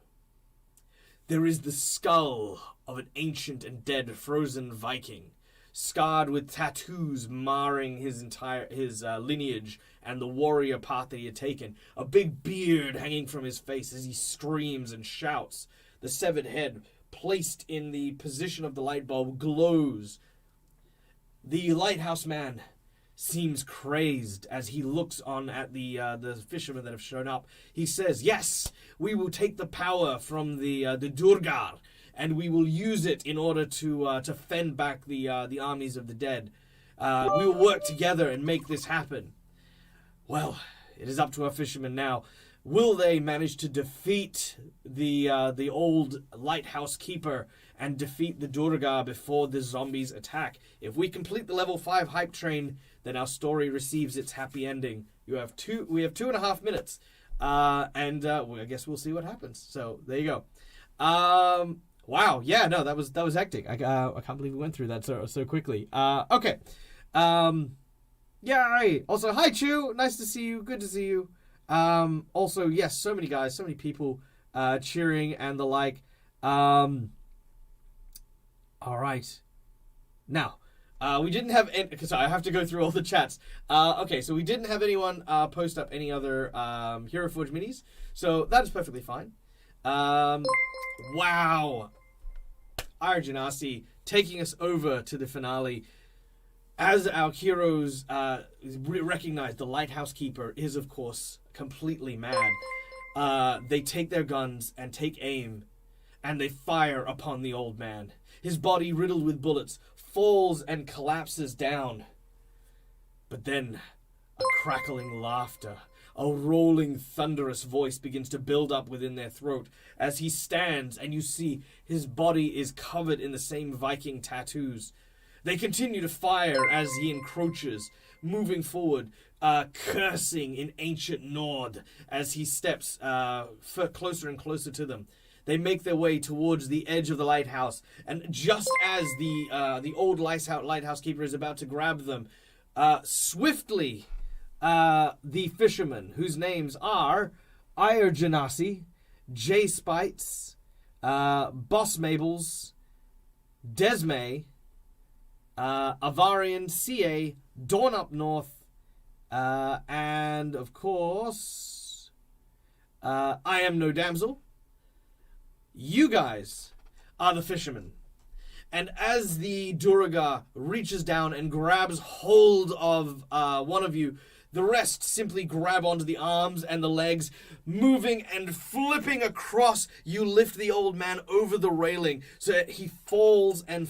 There is the skull of an ancient and dead frozen Viking, scarred with tattoos marring his lineage and the warrior path that he had taken. A big beard hanging from his face as he screams and shouts. The severed head, placed in the position of the light bulb, glows. The lighthouse man seems crazed as he looks on at the fishermen that have shown up. He says, "Yes, we will take the power from the Durgar, and we will use it in order to fend back the armies of the dead. We will work together and make this happen." Well, it is up to our fishermen now. Will they manage to defeat the old lighthouse keeper and defeat the Durgar before the zombies attack? If we complete the level 5 hype train, then our story receives its happy ending. We have 2.5 minutes, and I guess we'll see what happens. So there you go. Wow, yeah, no, that was hectic. I can't believe we went through that so quickly. Okay. Yeah, right. Also, hi Chu, nice to see you. Good to see you. Also, yes, so many guys, so many people cheering and the like. All right. Now, we didn't have because I have to go through all the chats. Okay, so we didn't have anyone post up any other Hero Forge minis, so that is perfectly fine. Wow. Arjanasi taking us over to the finale. As our heroes recognize, the lighthouse keeper is, of course, completely mad. They take their guns and take aim, and they fire upon the old man. His body, riddled with bullets, falls and collapses down. But then, a crackling laughter, a rolling, thunderous voice begins to build up within their throat as he stands, and you see his body is covered in the same Viking tattoos. They continue to fire as he encroaches, moving forward, cursing in ancient Nord as he steps closer and closer to them. They make their way towards the edge of the lighthouse, and just as the old lighthouse keeper is about to grab them, swiftly, the fishermen, whose names are Ire Janasi, J Spites, Boss Mabels, Desmay, Avarian, CA, Dawn Up North, and of course, I Am No Damsel. You guys are the fishermen. And as the Duragar reaches down and grabs hold of one of you, the rest simply grab onto the arms and the legs, moving and flipping across. You lift the old man over the railing so that he falls and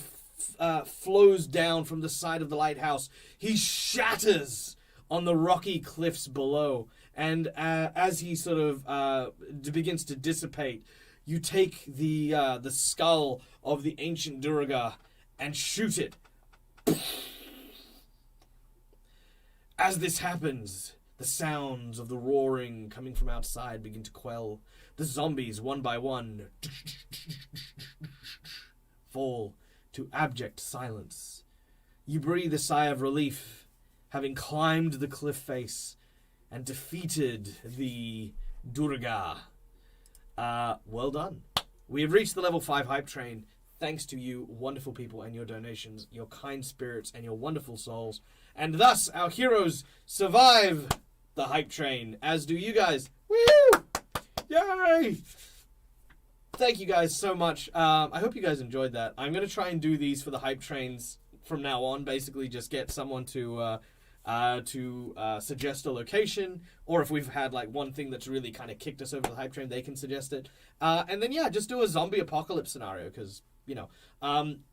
flows down from the side of the lighthouse. He shatters on the rocky cliffs below, and as he sort of begins to dissipate, you take the skull of the ancient Duragar and shoot it. As this happens, the sounds of the roaring coming from outside begin to quell. The zombies, one by one, fall to abject silence. You breathe a sigh of relief, having climbed the cliff face and defeated the Durga. Well done. We have reached the level 5 hype train. thanks to you, wonderful people, and your donations, your kind spirits, and your wonderful souls. And thus, our heroes survive the hype train, as do you guys. Woo! Yay! Thank you guys so much. I hope you guys enjoyed that. I'm going to try and do these for the hype trains from now on. Basically, just get someone to suggest a location, or if we've had like one thing that's really kind of kicked us over the hype train, they can suggest it. And then just do a zombie apocalypse scenario, because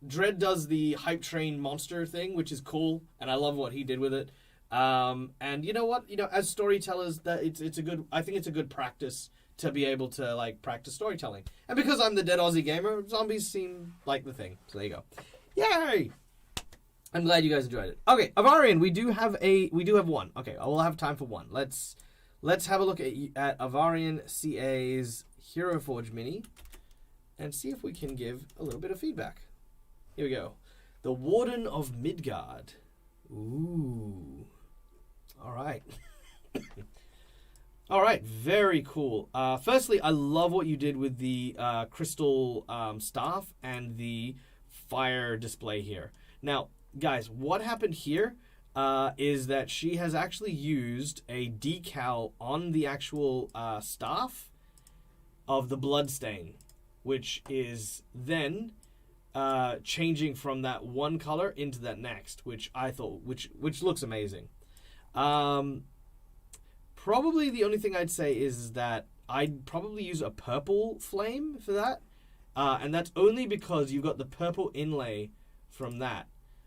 Dread does the hype train monster thing, which is cool, and I love what he did with it. And you know what? As storytellers, that I think it's a good practice to be able to like practice storytelling. And because I'm the Dead Aussie Gamer, zombies seem like the thing. So there you go. Yay! I'm glad you guys enjoyed it. Okay, Avarian, we do have one. Okay, I will have time for one. Let's have a look at Avarian CA's Hero Forge mini and see if we can give a little bit of feedback. Here we go. The Warden of Midgard. Ooh. All right. All right, very cool. Firstly, I love what you did with the crystal staff and the fire display here. Now, guys, what happened here is that she has actually used a decal on the actual staff of the bloodstain, which is then changing from that one color into that next, which I thought, which looks amazing. Probably the only thing I'd say is that I'd probably use a purple flame for that, and that's only because you've got the purple inlay from that.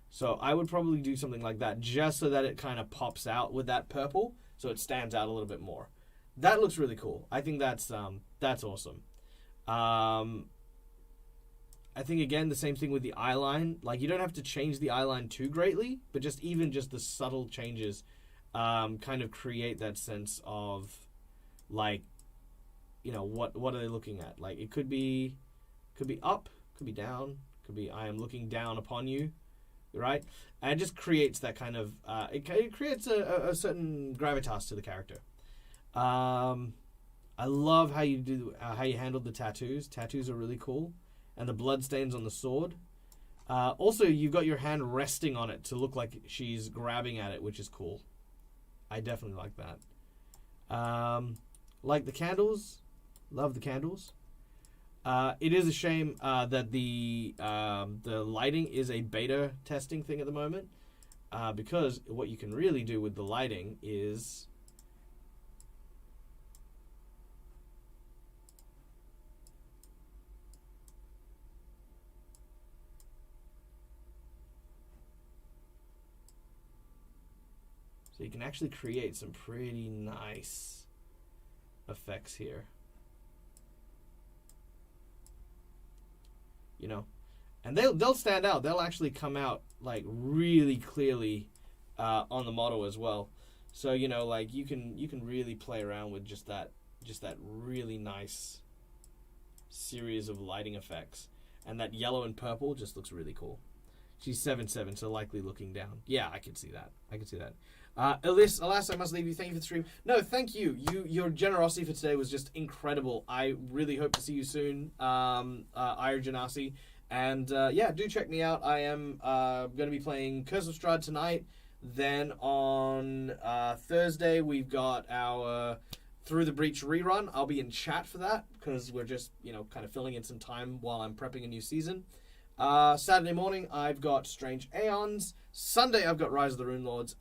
So I would probably do something like that, just so that it kind of pops out with that purple, so it stands out a little bit more. That looks really cool. I think that's awesome. I think, again, the same thing with the eyeline. Like, you don't have to change the eyeline too greatly, but just the subtle changes kind of create that sense of, like, what are they looking at? Like, it could be up, could be down, could be I am looking down upon you, right? And it just creates that kind of it creates a certain gravitas to the character. I love how you handled the tattoos. Tattoos are really cool, and the blood stains on the sword. Also, you've got your hand resting on it to look like she's grabbing at it, which is cool. I definitely like that. Like the candles. Love the candles. It is a shame that the lighting is a beta testing thing at the moment, because what you can really do with the lighting is you can actually create some pretty nice effects here. And they'll stand out. They'll actually come out like really clearly on the model as well. So like you can really play around with just that really nice series of lighting effects, and that yellow and purple just looks really cool. She's 7/7, so likely looking down. Yeah, I can see that. Alas, I must leave you. Thank you for the stream. No, thank you. Your generosity for today was just incredible. I really hope to see you soon, Ira Janasi. And do check me out. I am going to be playing Curse of Strahd tonight. Then on Thursday, we've got our Through the Breach rerun. I'll be in chat for that, because we're just kind of filling in some time while I'm prepping a new season. Saturday morning, I've got Strange Aeons. Sunday, I've got Rise of the Rune Lords.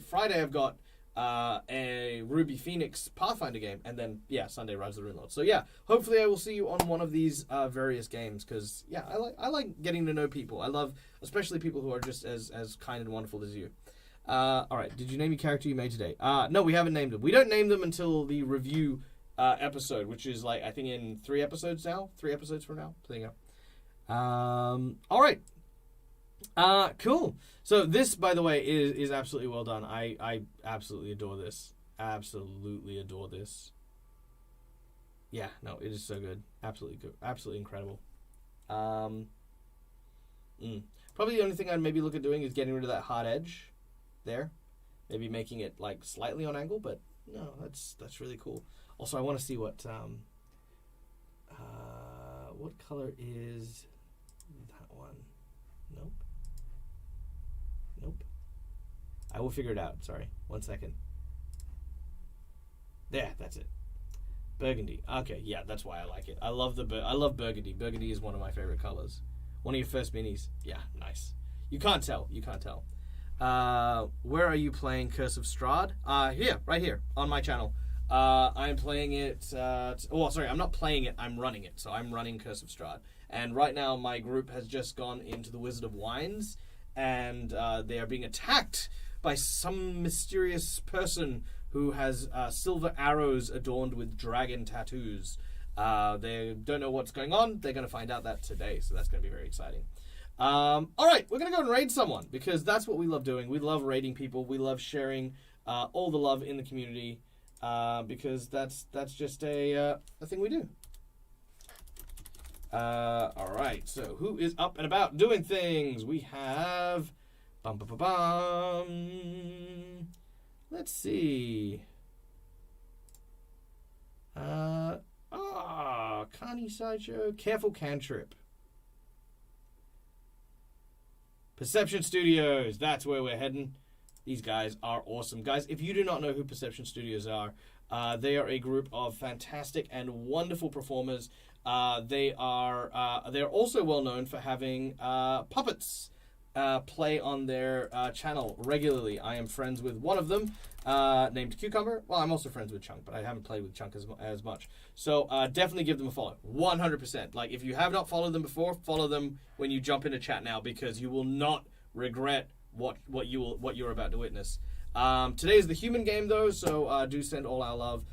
Friday, I've got a Ruby Phoenix Pathfinder game. And then, Sunday, Rise of the Rune Lords. So, hopefully I will see you on one of these various games. Because, I like getting to know people. I love, especially people who are just as kind and wonderful as you. Alright, did you name your character you made today? No, we haven't named them. We don't name them until the review episode, which is, I think in 3 episodes now. 3 episodes from now. So, there you go. All right. Cool. So this, by the way, is absolutely well done. I absolutely adore this. Absolutely adore this. Yeah, no, it is so good. Absolutely good. Absolutely incredible. Probably the only thing I'd maybe look at doing is getting rid of that hard edge there. Maybe making it like slightly on angle, but no, that's really cool. Also, I want to see what color is will figure it out. Sorry. 1 second. There, that's it. Burgundy. Okay, yeah, that's why I like it. I love burgundy. Burgundy is one of my favorite colors. One of your first minis. Yeah, nice. You can't tell. Where are you playing Curse of Strahd? Here, right here, on my channel. I'm playing it, sorry, I'm not playing it, I'm running it. So I'm running Curse of Strahd. And right now my group has just gone into the Wizard of Wines, and they are being attacked by some mysterious person who has silver arrows adorned with dragon tattoos. They don't know what's going on. They're going to find out that today, so that's going to be very exciting. All right, we're going to go and raid someone, because that's what we love doing. We love raiding people. We love sharing all the love in the community, because that's just a thing we do. All right, so who is up and about doing things? We have... Let's see. Carney Sideshow. Careful Cantrip. Perception Studios. That's where we're heading. These guys are awesome. Guys, if you do not know who Perception Studios are, they are a group of fantastic and wonderful performers. They're also well known for having puppets play on their channel regularly. I am friends with one of them, named Cucumber. Well, I'm also friends with Chunk, but I haven't played with Chunk as much. So definitely give them a follow. 100%. Like, if you have not followed them before, follow them when you jump into chat now, because you will not regret what you're about to witness. Today is the human game, though, so do send all our love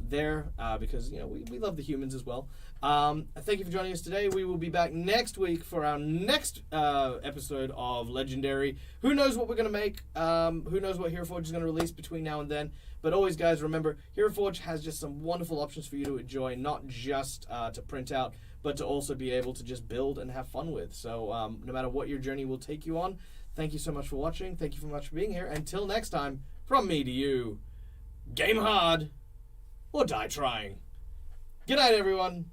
there, because we love the humans as well. Thank you for joining us today. We will be back next week for our next episode of Legendary. Who knows what we're going to make? Who knows what Hero Forge is going to release between now and then? But always, guys, remember, Hero Forge has just some wonderful options for you to enjoy, not just to print out, but to also be able to just build and have fun with. So no matter what your journey will take you on, thank you so much for watching. Thank you so much for being here. Until next time, from me to you, game hard or die trying. Good night, everyone.